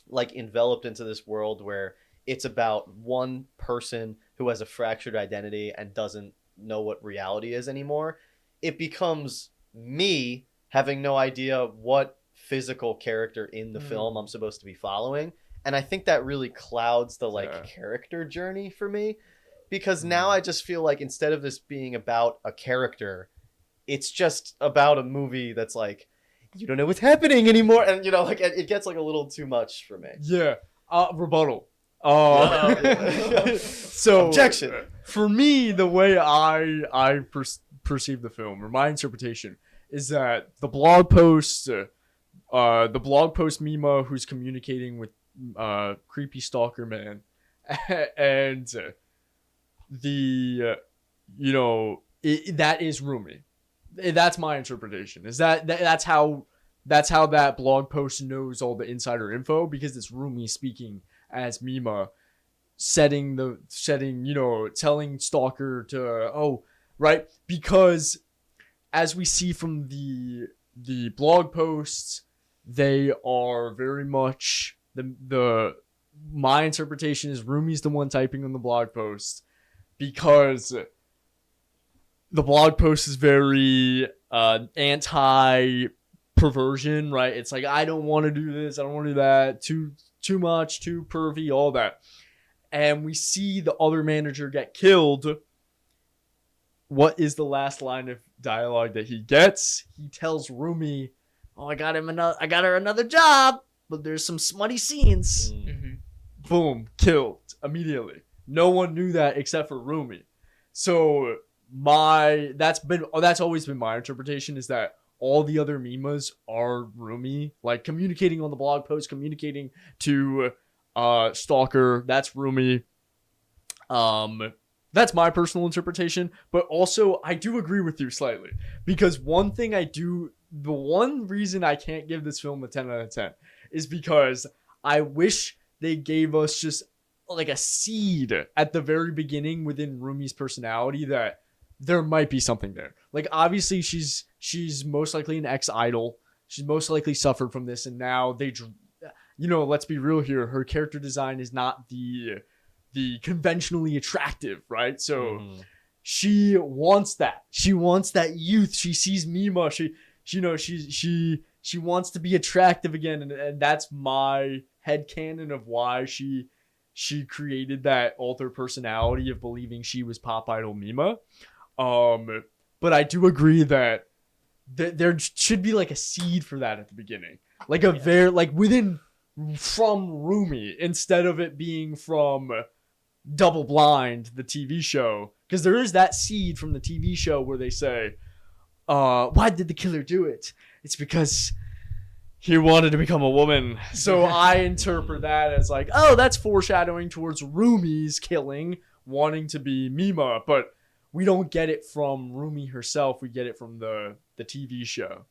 like, enveloped into this world where it's about one person who has a fractured identity and doesn't know what reality is anymore, it becomes me having no idea what physical character in the film I'm supposed to be following. And I think that really clouds the like character journey for me, because now I just feel like instead of this being about a character, it's just about a movie that's like, you don't know what's happening anymore, and you know, like it gets like a little too much for me. Yeah. Rebuttal. So Objection. For me, the way I perceive the film, or my interpretation, is that the blog post Mima, who's communicating with creepy stalker man, and that is Rumi. That's my interpretation. Is that's how that blog post knows all the insider info, because it's Rumi speaking as Mima, telling stalker to right, because as we see from the blog posts, they are very much my interpretation is Rumi's the one typing on the blog post, because the blog post is very anti perversion, right? It's like, I don't want to do this, I don't want to do that, too much, too pervy, all that. And we see the other manager get killed. What is the last line of dialogue that he gets? He tells Rumi, I got her another job, but there's some smutty scenes. Mm-hmm. Boom, killed immediately. No one knew that except for Rumi. So that's always been my interpretation, is that all the other Mimas are Rumi, like communicating on the blog post, communicating to stalker. That's Rumi. That's my personal interpretation, but also I do agree with you slightly, because the one reason I can't give this film a 10 out of 10 is because I wish they gave us just like a seed at the very beginning within Rumi's personality that there might be something there. Like, obviously she's most likely an ex-idol. She's most likely suffered from this, and now let's be real here. Her character design is not the conventionally attractive, right? So she wants that. She wants that youth. She sees Mima. She wants to be attractive again, and that's my headcanon of why she created that alter personality of believing she was pop idol Mima. But I do agree that there should be like a seed for that at the beginning, like from Rumi, instead of it being from Double Blind, the TV show, because there is that seed from the TV show where they say, why did the killer do it? It's because he wanted to become a woman. So I interpret that as like, that's foreshadowing towards Rumi's killing, wanting to be Mima, but we don't get it from Rumi herself. We get it from the TV show,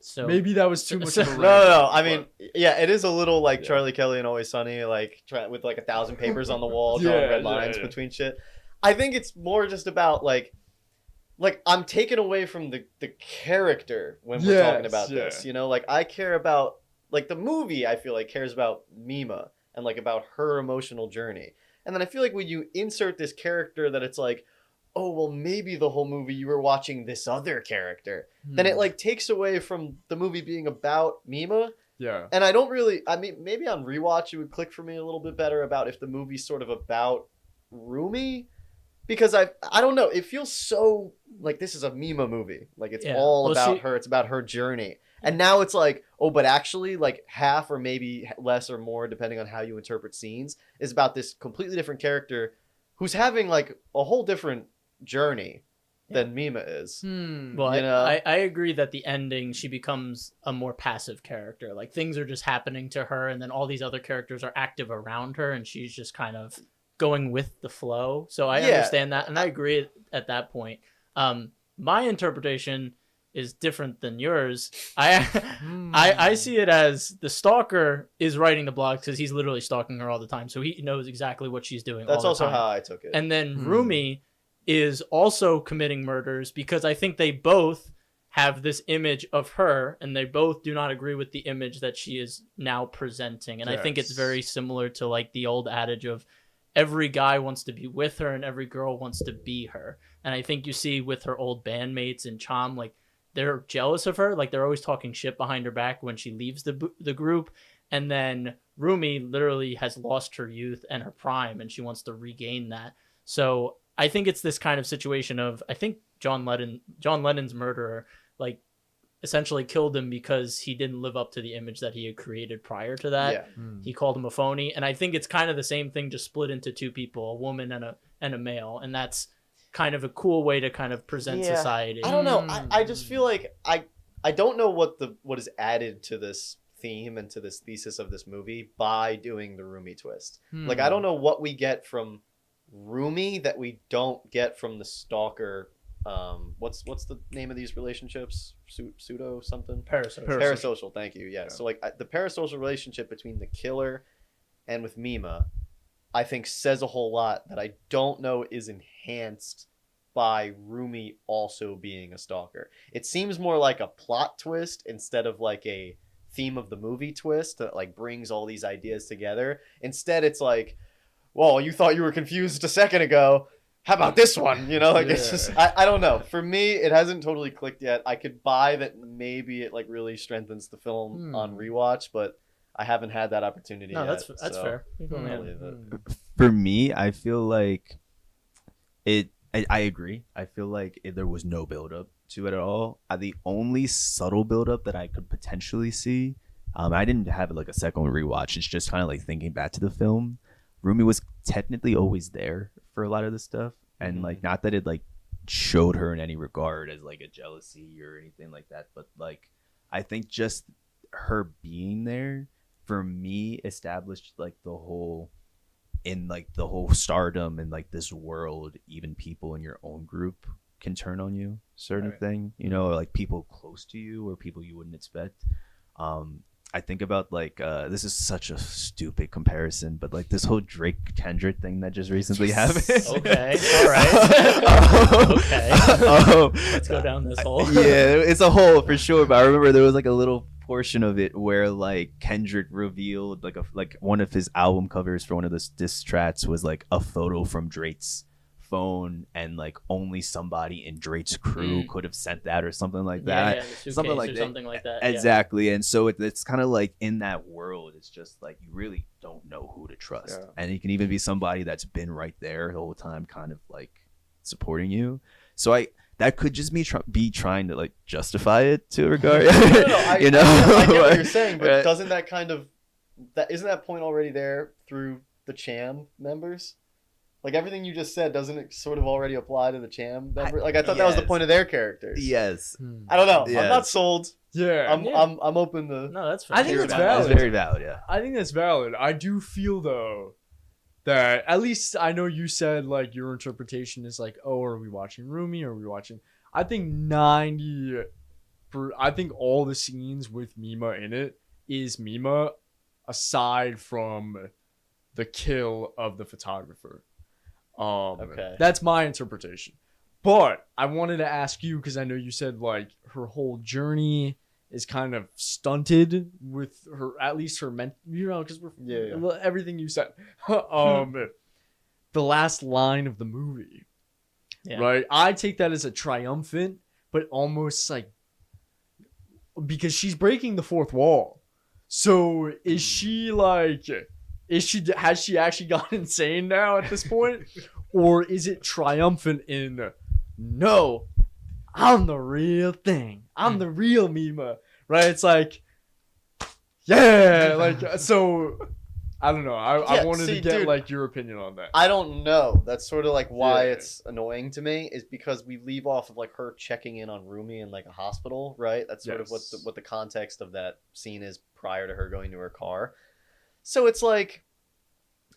So maybe that was too much of a rant. No. I mean, yeah, it is a little like Charlie Kelly and Always Sunny, like with like 1,000 papers on the wall, drawing red lines between shit. I think it's more just about like I'm taken away from the character when we're talking about this. Like I care about like the movie. I feel like cares about Mima and like about her emotional journey. And then I feel like when you insert this character that it's like, oh, well, maybe the whole movie you were watching this other character, then it like takes away from the movie being about Mima. Yeah. And I mean, maybe on rewatch it would click for me a little bit better about if the movie's sort of about Rumi, because I don't know, it feels so like this is a Mima movie. Like it's all about her. It's about her journey. And now it's like, oh, but actually like half or maybe less or more, depending on how you interpret scenes, is about this completely different character who's having like a whole different journey than Mima is. Well, I agree that the ending, she becomes a more passive character. Like things are just happening to her, and then all these other characters are active around her, and she's just kind of going with the flow. So I understand that, and I agree at that point. My interpretation is different than yours. I see it as the stalker is writing the blogs because he's literally stalking her all the time, so he knows exactly what she's doing. That's all the also time. how I took it. And then Rumi is also committing murders because I think they both have this image of her, and they both do not agree with the image that she is now presenting. And I think it's very similar to like the old adage of every guy wants to be with her and every girl wants to be her. And I think you see with her old bandmates in Cham, like they're jealous of her. Like they're always talking shit behind her back when she leaves the group. And then Rumi literally has lost her youth and her prime, and she wants to regain that. So I think it's this kind of situation of, I think John Lennon's murderer, like, essentially killed him because he didn't live up to the image that he had created prior to that. Yeah. He called him a phony, and I think it's kind of the same thing, just split into two people, a woman and a male, and that's kind of a cool way to kind of present society. I don't know. I just feel like I don't know what is added to this theme and to this thesis of this movie by doing the Rumi twist. Like, I don't know what we get from Rumi that we don't get from the stalker. What's the name of these relationships? Pseudo something? Parasocial. Thank you. Yeah. So like the parasocial relationship between the killer and with Mima, I think says a whole lot that I don't know is enhanced by Rumi also being a stalker. It seems more like a plot twist instead of like a theme of the movie twist that like brings all these ideas together. Instead, it's like, well, you thought you were confused a second ago. How about this one? You know, like it's just, I don't know. For me, it hasn't totally clicked yet. I could buy that maybe it like really strengthens the film on rewatch, but I haven't had that opportunity yet. That's so fair. For me, I feel like I agree. I feel like there was no build up to it at all. The only subtle build up that I could potentially see, I didn't have like a second rewatch. It's just kind of like thinking back to the film. Rumi was technically always there for a lot of this stuff, and like not that it like showed her in any regard as like a jealousy or anything like that, but like I think just her being there for me established like the whole stardom and like this world, even people in your own group can turn on you, certain thing, you know, or like people close to you or people you wouldn't expect. I think about like this is such a stupid comparison, but like this whole Drake Kendrick thing that just recently happened. Okay, all right. Okay, let's go down this hole. Yeah, it's a hole for sure. But I remember there was like a little portion of it where like Kendrick revealed like one of his album covers for one of the diss tracks was like a photo from Drake's phone, and like only somebody in Drake's crew could have sent that or something like that. Something like that. Exactly. And so it's kind of like in that world, it's just like you really don't know who to trust. And it can even be somebody that's been right there the whole time, kind of like supporting you. So that could just be trying to like justify it to a regard. I you know, I get what you're saying, but doesn't that kind of isn't that point already there through the Cham members? Like everything you just said, doesn't it sort of already apply to the Cham member? Like I thought that was the point of their characters. Yes. I don't know. Yes. I'm not sold. Yeah. I'm open to. No, that's fair. I think that's valid. It's very valid. Yeah. I think that's valid. I do feel though that at least I know you said like your interpretation is like, oh, are we watching Rumi? Or are we watching? I think I think all the scenes with Mima in it is Mima, aside from the kill of the photographer. That's my interpretation. But I wanted to ask you, because I know you said like her whole journey is kind of stunted with her, at least her because we're everything you said. The last line of the movie, right? I take that as a triumphant, but almost like because she's breaking the fourth wall. So is she like? Has she actually gone insane now at this point? Or is it triumphant in, no, I'm the real thing. I'm the real Mima, right? It's like, yeah, like, so, I don't know. I wanted to get, like, your opinion on that. I don't know. That's sort of, like, why it's annoying to me, is because we leave off of, like, her checking in on Rumi in, like, a hospital, right? That's sort of what the context of that scene is prior to her going to her car. So it's like,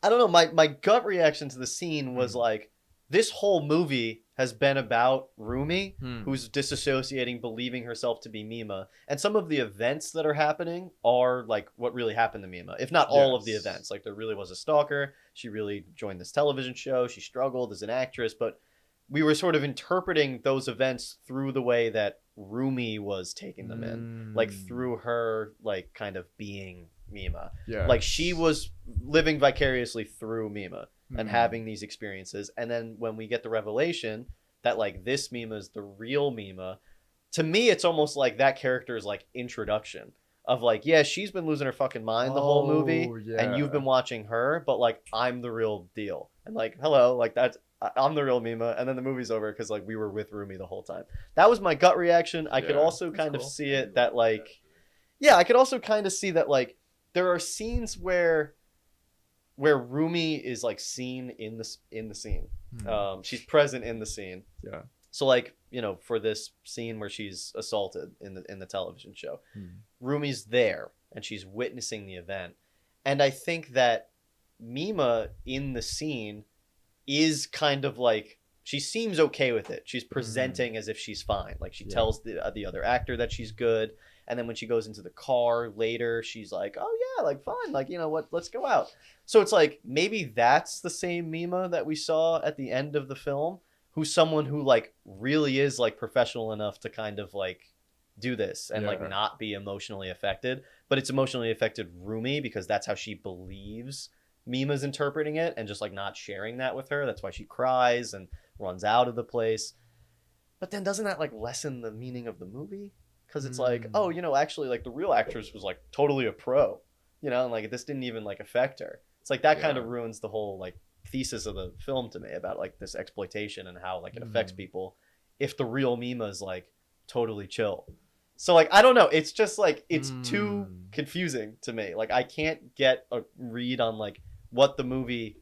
I don't know, my gut reaction to the scene was like, this whole movie has been about Rumi, who's disassociating, believing herself to be Mima. And some of the events that are happening are like what really happened to Mima, if not all of the events. Like there really was a stalker. She really joined this television show. She struggled as an actress, but we were sort of interpreting those events through the way that Rumi was taking them in, like through her, like kind of being Mima. Like she was living vicariously through Mima and having these experiences. And then when we get the revelation that like this Mima is the real Mima, to me it's almost like that character is like introduction of like, yeah, she's been losing her fucking mind the whole movie and you've been watching her, but like I'm the real deal. And like, hello, like that's I'm the real Mima, and then the movie's over because like we were with Rumi the whole time. That was my gut reaction. I could also kind of see it that like, yeah, I could also kind of see that like there are scenes where Rumi is like seen in the scene. She's present in the scene. Yeah. So like, for this scene where she's assaulted in the television show, Rumi's there and she's witnessing the event. And I think that Mima in the scene is kind of like, she seems okay with it. She's presenting as if she's fine. Like she tells the other actor that she's good. And then when she goes into the car later, she's like, oh yeah, like fine. Like, what, let's go out. So it's like, maybe that's the same Mima that we saw at the end of the film, who's someone who like really is like professional enough to kind of like do this and like not be emotionally affected, but it's emotionally affected Rumi because that's how she believes Mima's interpreting it and just like not sharing that with her. That's why she cries and runs out of the place. But then doesn't that like lessen the meaning of the movie? Because it's like, oh, actually like the real actress was like totally a pro, and like this didn't even like affect her. It's like that kind of ruins the whole like thesis of the film to me about like this exploitation and how like it affects people if the real Mima is like totally chill. So like I don't know, it's just like it's too confusing to me. Like I can't get a read on like what the movie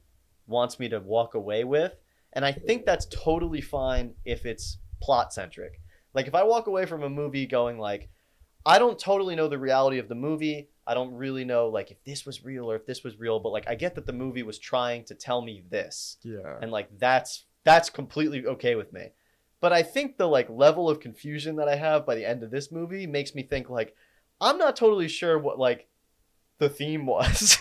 wants me to walk away with, and I think that's totally fine if it's plot centric. Like if I walk away from a movie going like, I don't totally know the reality of the movie, I don't really know like if this was real or if this was real, but like I get that the movie was trying to tell me this. Yeah. And like that's completely okay with me. But I think the like level of confusion that I have by the end of this movie makes me think like I'm not totally sure what like the theme was,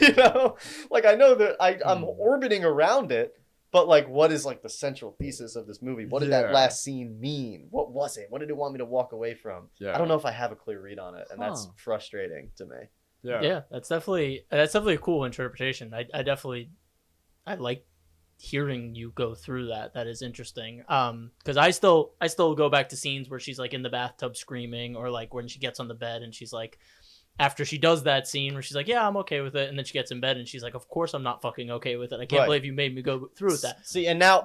Like I know that I'm orbiting around it, but like what is like the central thesis of this movie? What did that last scene mean? What was it? What did it want me to walk away from? Yeah. I don't know if I have a clear read on it, and that's frustrating to me. Yeah, that's definitely a cool interpretation. I like hearing you go through that. That is interesting. Because I still go back to scenes where she's like in the bathtub screaming, or like when she gets on the bed and she's like, after she does that scene where she's like, yeah, I'm okay with it, and then she gets in bed and she's like, of course I'm not fucking okay with it. I can't believe you made me go through with that. See, and now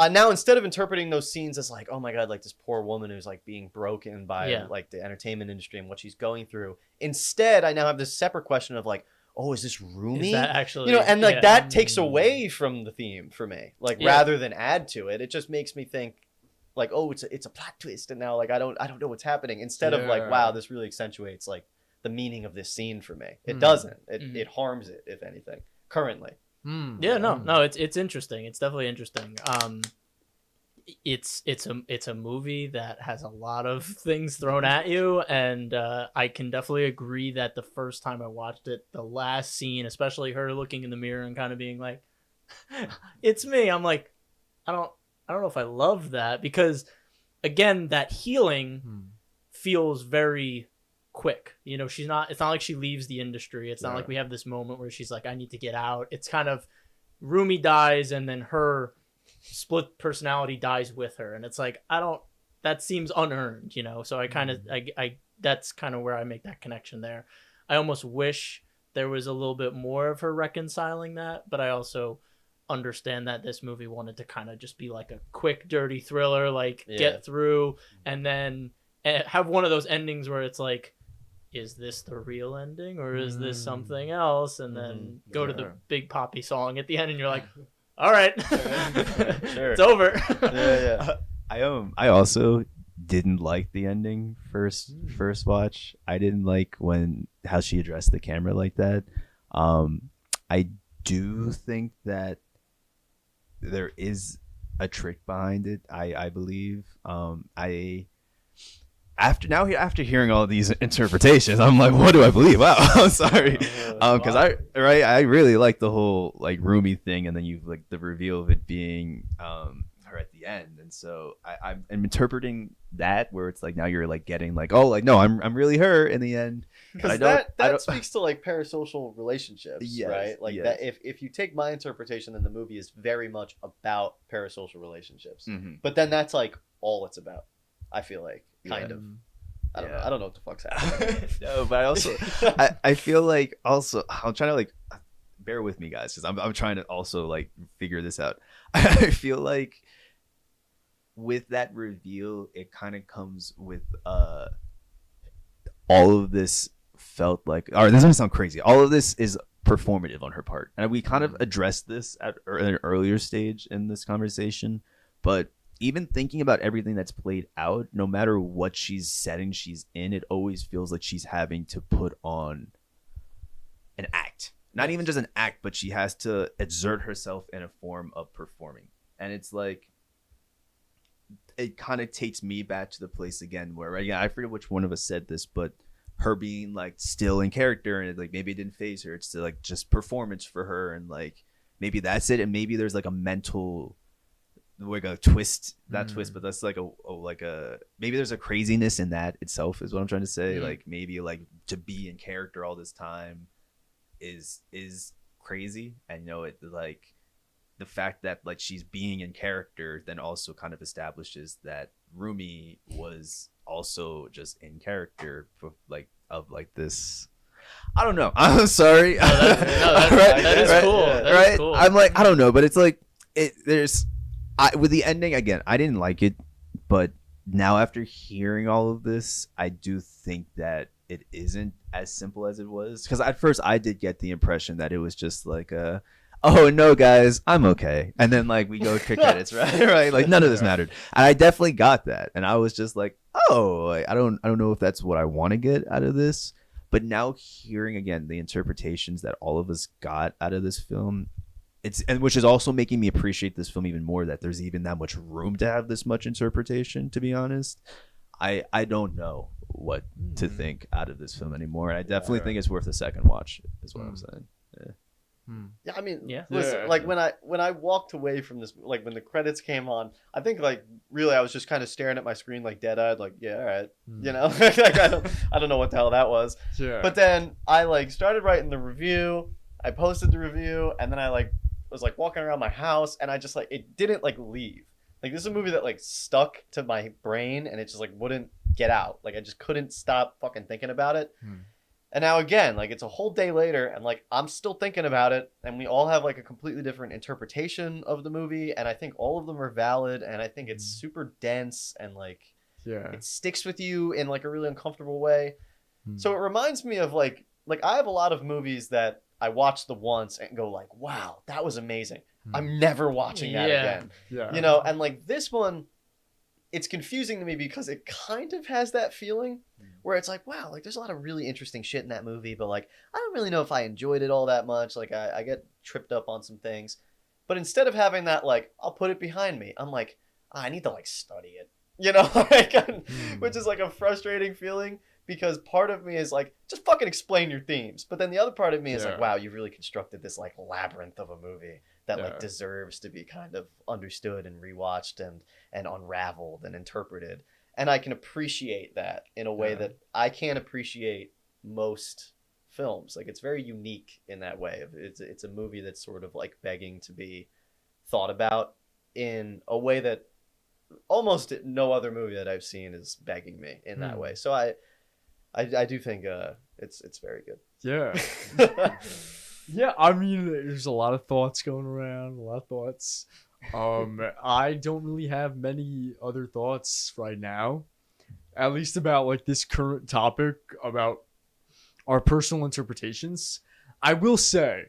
now instead of interpreting those scenes as like, oh my god, like this poor woman who's like being broken by like the entertainment industry and what she's going through, instead I now have this separate question of like, oh, is this Rumi? Is that actually, and like that takes away from the theme for me. Like rather than add to it, it just makes me think like, oh, it's a plot twist, and now like I don't know what's happening. Instead of like, wow, this really accentuates like the meaning of this scene for me. It doesn't. It harms it, if anything, currently. Yeah, no, it's interesting. It's definitely interesting. It's a movie that has a lot of things thrown at you, and I can definitely agree that the first time I watched it, the last scene, especially her looking in the mirror and kind of being like, it's me. I'm like, I don't know if I love that, because again, that healing feels very quick. It's not like she leaves the industry. It's not like we have this moment where she's like, I need to get out. It's kind of Rumi dies and then her split personality dies with her, and it's like, that seems unearned, so I kind of I that's kind of where I make that connection there. I almost wish there was a little bit more of her reconciling that, but I also understand that this movie wanted to kind of just be like a quick dirty thriller, like get through and then have one of those endings where it's like, is this the real ending or is this something else? And then go to the big poppy song at the end and you're like, all right, it's over. I also didn't like the ending first watch. I didn't like how she addressed the camera like that. I do think that there is a trick behind it. I believe. After hearing all these interpretations, I'm like, what do I believe? Wow, I'm sorry, because I really like the whole like Rumi thing, and then you like the reveal of it being her at the end, and so I'm interpreting that where it's like now you're like getting like, oh, like no, I'm really her in the end. Because that speaks to like parasocial relationships, right? Like that if you take my interpretation, then the movie is very much about parasocial relationships, but then that's like all it's about. I feel like. Kind of. I don't know. I don't know what the fuck's happening. No, but I also I feel like also I'm trying to like bear with me, guys, because I'm trying to also like figure this out. I feel like with that reveal, it kind of comes with all of this felt like, or this doesn't sound crazy. All of this is performative on her part, and we kind of addressed this at an earlier stage in this conversation. But even thinking about everything that's played out, no matter what setting she's in, it always feels like she's having to put on an act. Not even just an act, but she has to exert herself in a form of performing. And it's like, it kind of takes me back to the place again where, again, I forget which one of us said this, but her being like still in character, and like maybe it didn't phase her. It's still like just performance for her, and like maybe that's it. And maybe there's like a mental, like a twist, not twist, but that's like a maybe there's a craziness in that itself, is what I'm trying to say. Like maybe like to be in character all this time is crazy, and you know, it like the fact that like she's being in character then also kind of establishes that Rumi was also just in character for like of like this. I don't know. I'm sorry. That is cool. That is cool. I'm like, I don't know, but it's like with the ending again, I didn't like it, but now after hearing all of this, I do think that it isn't as simple as it was, because at first I did get the impression that it was just like oh no guys, I'm okay, and then like we go kick credits, right, like none of this mattered, and I definitely got that, and I was just like, oh, like, I don't know if that's what I want to get out of this. But now hearing again the interpretations that all of us got out of this film, which is also making me appreciate this film even more, that there's even that much room to have this much interpretation, to be honest. I don't know what to think out of this film anymore, and I definitely think it's worth a second watch, is what I'm saying. Yeah, I mean, yeah. Listen, like when I walked away from this, like when the credits came on, I think like really I was just kind of staring at my screen like dead-eyed, like, yeah, all right, you know, like I don't know what the hell that was. Sure. But then I like started writing the review, I posted the review, and then I like was like walking around my house, and I just like, it didn't like leave. Like this is a movie that like stuck to my brain, and it just like wouldn't get out. Like I just couldn't stop fucking thinking about it. And now again, like it's a whole day later, and like I'm still thinking about it, and we all have like a completely different interpretation of the movie, and I think all of them are valid, and I think it's super dense, and like it sticks with you in like a really uncomfortable way. So it reminds me of like I have a lot of movies that I watch the once and go like, wow, that was amazing. I'm never watching that again. You know, and like this one, it's confusing to me because it kind of has that feeling where it's like, wow, like there's a lot of really interesting shit in that movie, but like I don't really know if I enjoyed it all that much. Like I get tripped up on some things. But instead of having that like, I'll put it behind me, I'm like, I need to like study it. You know, like, which is like a frustrating feeling, because part of me is like, just fucking explain your themes. But then the other part of me is like, wow, you've really constructed this like labyrinth of a movie that like deserves to be kind of understood and rewatched and unraveled and interpreted. And I can appreciate that in a way that I can't appreciate most films. Like it's very unique in that way. It's a movie that's sort of like begging to be thought about in a way that almost no other movie that I've seen is begging me in that way. So I do think it's very good. Yeah. Yeah, I mean, there's a lot of thoughts going around, I don't really have many other thoughts right now, at least about like this current topic about our personal interpretations. I will say,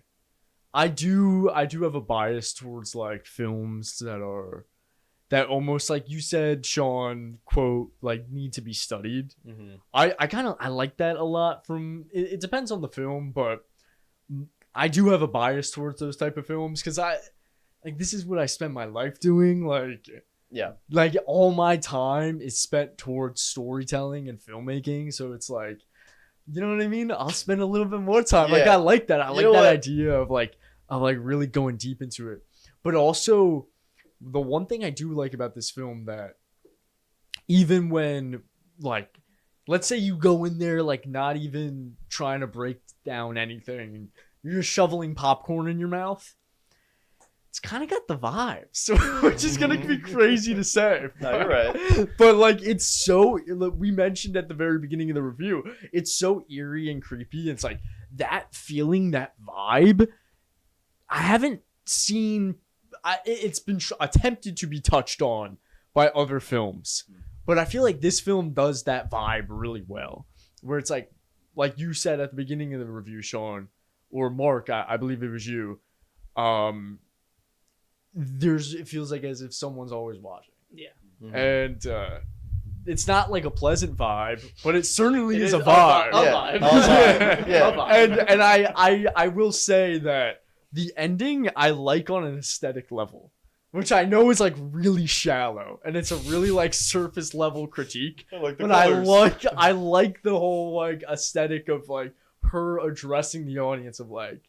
I do have a bias towards like films that almost, like you said, Sean, quote, like need to be studied. I like that a lot. It depends on the film, but I do have a bias towards those type of films, because this is what I spend my life doing. Like all my time is spent towards storytelling and filmmaking. So it's like, you know what I mean? I'll spend a little bit more time. Yeah. Like I like that. I like that idea of like really going deep into it. But also, the one thing I do like about this film, that even when like, let's say you go in there like not even trying to break down anything, you're just shoveling popcorn in your mouth, it's kind of got the vibes, which is gonna be crazy to say. No, you're right. But like, it's so, we mentioned at the very beginning of the review, it's so eerie and creepy. It's like that feeling, that vibe I haven't seen. It's been attempted to be touched on by other films, but I feel like this film does that vibe really well, where it's like you said at the beginning of the review, Sean, or Mark, I believe it was you. It feels like as if someone's always watching. Yeah. Mhm. And it's not like a pleasant vibe, but it certainly is a a vibe. vibe. A vibe. Yeah. A vibe. And I will say that the ending I like on an aesthetic level, which I know is like really shallow, and it's a really like surface level critique. I like the But colors. I like the whole like aesthetic of like her addressing the audience of like,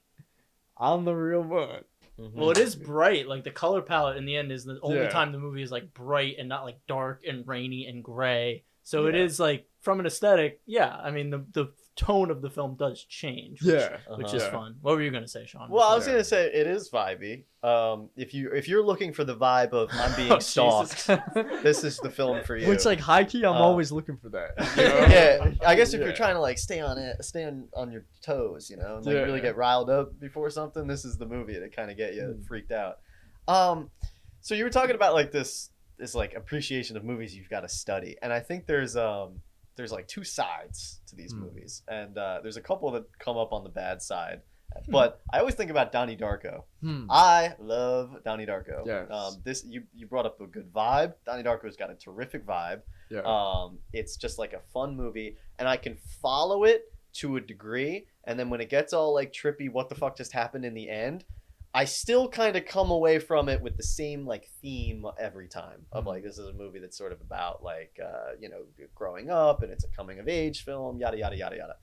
I'm the real one. Mhm. Well, it is bright. Like the color palette in the end is the only Yeah. time the movie is like bright and not like dark and rainy and gray. So it Yeah. is like from an aesthetic. Yeah, I mean the tone of the film does change. Yeah. which Uh-huh. is Yeah. fun. What were you gonna say, Sean? Well, I was Yeah. gonna say it is vibey. If you're looking for the vibe of I'm being Oh, stalked, Jesus. this is the film for you. Which like high key, I'm always looking for that. you know? Yeah, I guess if Yeah. you're trying to like stay on your toes, you know, and like Yeah. really get riled up before something, this is the movie to kind of get you freaked out. So you were talking about like this like appreciation of movies you've got to study, and I think there's like two sides to these movies, and there's a couple that come up on the bad side, but I always think about Donnie Darko. I love Donnie Darko. Yes. This you brought up a good vibe. Donnie Darko's got a terrific vibe. Yeah. It's just like a fun movie, and I can follow it to a degree. And then when it gets all like trippy, what the fuck just happened in the end? I still kind of come away from it with the same like theme every time of like, this is a movie that's sort of about like, growing up, and it's a coming of age film, yada, yada, yada, yada.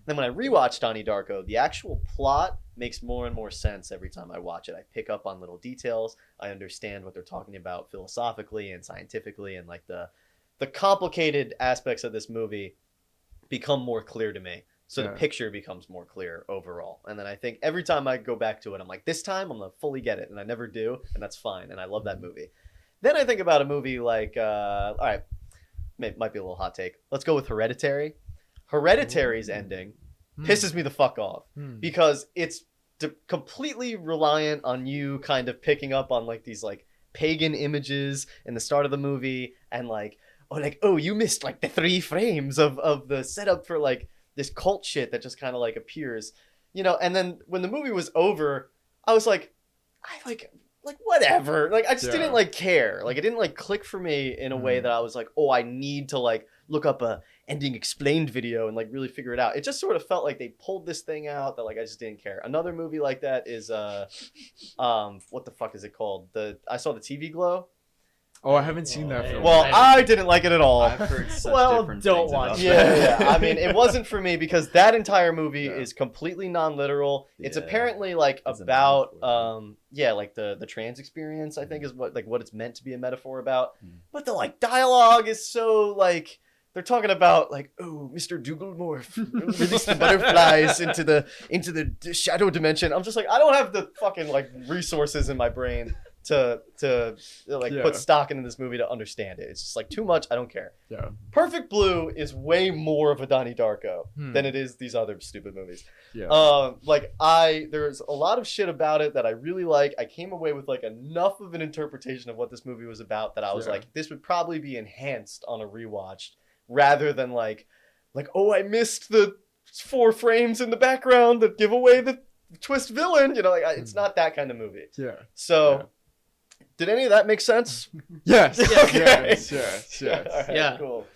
Then when I rewatch Donnie Darko, the actual plot makes more and more sense every time I watch it. I pick up on little details. I understand what they're talking about philosophically and scientifically, and like the complicated aspects of this movie become more clear to me. So the picture becomes more clear overall. And then I think every time I go back to it, I'm like, this time I'm going to fully get it. And I never do. And that's fine. And I love that movie. Then I think about a movie like, all right, might be a little hot take. Let's go with Hereditary. Hereditary's ending pisses me the fuck off because it's completely reliant on you kind of picking up on like these like pagan images in the start of the movie. And like, oh, you missed like the 3 frames of the setup for like this cult shit that just kind of like appears, and then when the movie was over, I was like, I like whatever. Like I just didn't like care. Like it didn't like click for me in a way that I was like, oh, I need to like look up a ending explained video and like really figure it out. It just sort of felt like they pulled this thing out that like I just didn't care. Another movie like that is what the fuck is it called? I saw the TV Glow. Oh, I haven't seen that film. Well, I didn't like it at all. I've heard such Well, different don't things watch about it. that. Yeah. I mean, it wasn't for me because that entire movie Yeah. is completely non-literal. It's Yeah. apparently like It's a about metaphor. like the trans experience, I think is what it's meant to be a metaphor about. But the like dialogue is so like they're talking about like, oh, Mr. Dooglemorph release the butterflies into the shadow dimension. I'm just like, I don't have the fucking like resources in my brain to put stock into this movie to understand it. It's just like too much. I don't care. Yeah. Perfect Blue is way more of a Donnie Darko than it is these other stupid movies. Yeah. There's a lot of shit about it that I really like. I came away with like enough of an interpretation of what this movie was about that I was like, this would probably be enhanced on a rewatch rather than like, oh, I missed the 4 frames in the background that give away the twist villain. It's not that kind of movie. Yeah. So, did any of that make sense? Yes. Okay. Yes. All right, Yeah. cool.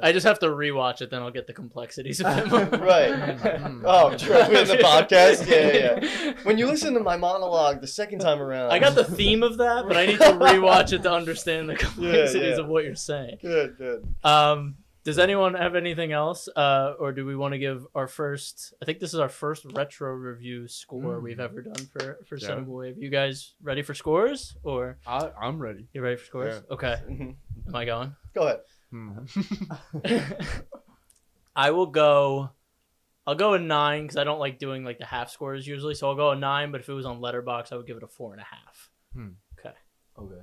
I just have to rewatch it, then I'll get the complexities of it. Right. Oh, true. In the podcast? Yeah. When you listen to my monologue the second time around. I got the theme of that, but I need to rewatch it to understand the complexities yeah. of what you're saying. Good. Does anyone have anything else? Or do we want to give our first... I think this is our first retro review score we've ever done for Cinema Wave. You guys ready for scores? Or I'm ready. you ready for scores? Yeah. Okay. Mhm. Am I going? Go ahead. I'll go a 9 because I don't like doing like the half scores usually. So I'll go a 9, but if it was on Letterboxd, I would give it a 4.5. Okay. Okay.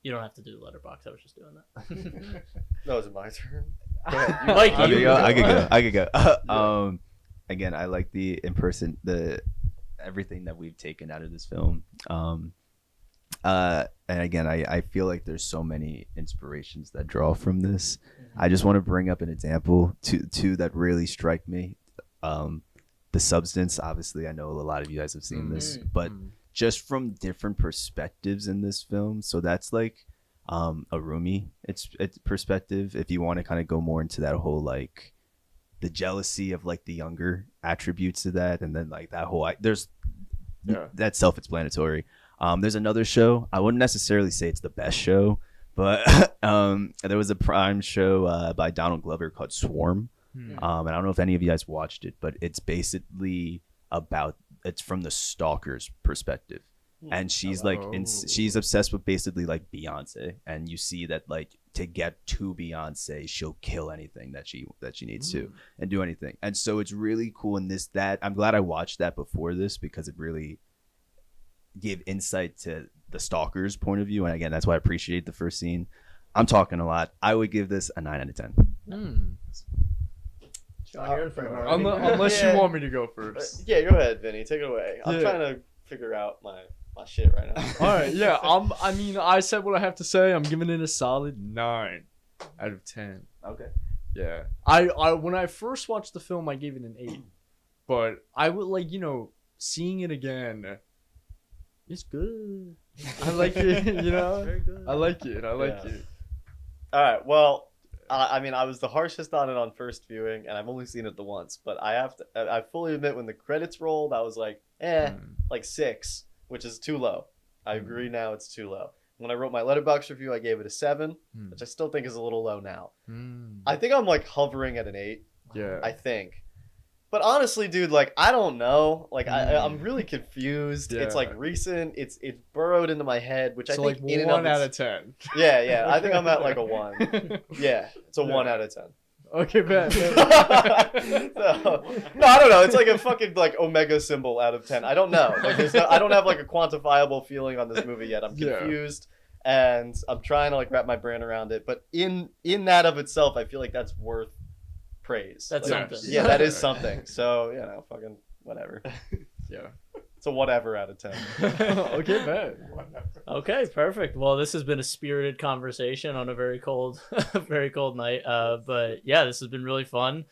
You don't have to do the Letterboxd. I was just doing that. No, is it my turn? Mikey, I you could go. I could go. Again, I like the everything that we've taken out of this film. And again, I feel like there's so many inspirations that draw from this. I just want to bring up an example, two that really strike me. The Substance, obviously, I know a lot of you guys have seen this, but just from different perspectives in this film. So that's like a Rumi it's perspective, if you want to kind of go more into that whole like the jealousy of like the younger attributes of that, and then like that whole that's self-explanatory. There's another show. I wouldn't necessarily say it's the best show, but there was a Prime show by Donald Glover called Swarm. And I don't know if any of you guys watched it, but it's basically it's from the stalker's perspective. And she's she's obsessed with basically like Beyonce, and you see that like to get to Beyonce, she'll kill anything that she needs to and do anything. And so it's really cool in that I'm glad I watched that before this, because it really give insight to the stalker's point of view. And again, that's why I appreciate the first scene. I'm talking a lot. I would give this a 9 out of 10. Unless you want me to go first. Yeah, go ahead, Vinny. Take it away. I'm trying to figure out my shit right now. All right, yeah. I mean, I said what I have to say. I'm giving it a solid 9 out of 10. Okay. Yeah. I when I first watched the film, I gave it an 8. But I would like, seeing it again, it's good. I like it, Very good. I like it. I like it. All right. Well, I mean, I was the harshest on it on first viewing, and I've only seen it the once. But I fully admit, when the credits rolled, I was like, like 6, which is too low. I agree now, it's too low. When I wrote my Letterboxd review, I gave it a 7, which I still think is a little low now. I think I'm like hovering at an 8. Yeah. I think. But honestly, dude, like, I don't know. Like, I'm really confused. Yeah. It's like recent. It's burrowed into my head, which So I think like in and 1 of out its- of 10. Yeah. I think I'm at like a 1. Yeah, it's a 1 out of 10. Okay, bet. No, I don't know. It's like a fucking like omega symbol out of 10. I don't know. Like, I don't have like a quantifiable feeling on this movie yet. I'm confused, and I'm trying to like wrap my brain around it. But in that of itself, I feel like that's worth praise. That's Like, something. Yeah, that is something. So fucking whatever. Yeah. It's a whatever out of 10. Okay, bet. Okay, perfect. Well, this has been a spirited conversation on a very cold, very cold night. But yeah, this has been really fun.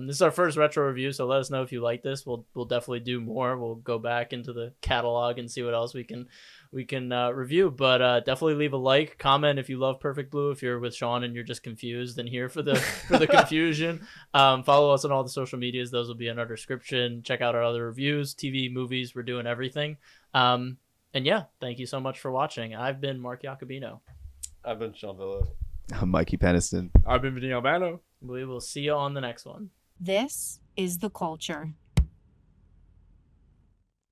This is our first retro review, so let us know if you like this. We'll definitely do more. We'll go back into the catalog and see what else we can review. But definitely leave a like, comment if you love Perfect Blue. If you're with Sean and you're just confused and here for the confusion, follow us on all the social medias. Those will be in our description. Check out our other reviews, TV, movies. We're doing everything. And yeah, thank you so much for watching. I've been Mark Jacobino. I've been Sean Villa. I'm Mikey Peniston. I've been Vinny Albano. We will see you on the next one. This is the culture.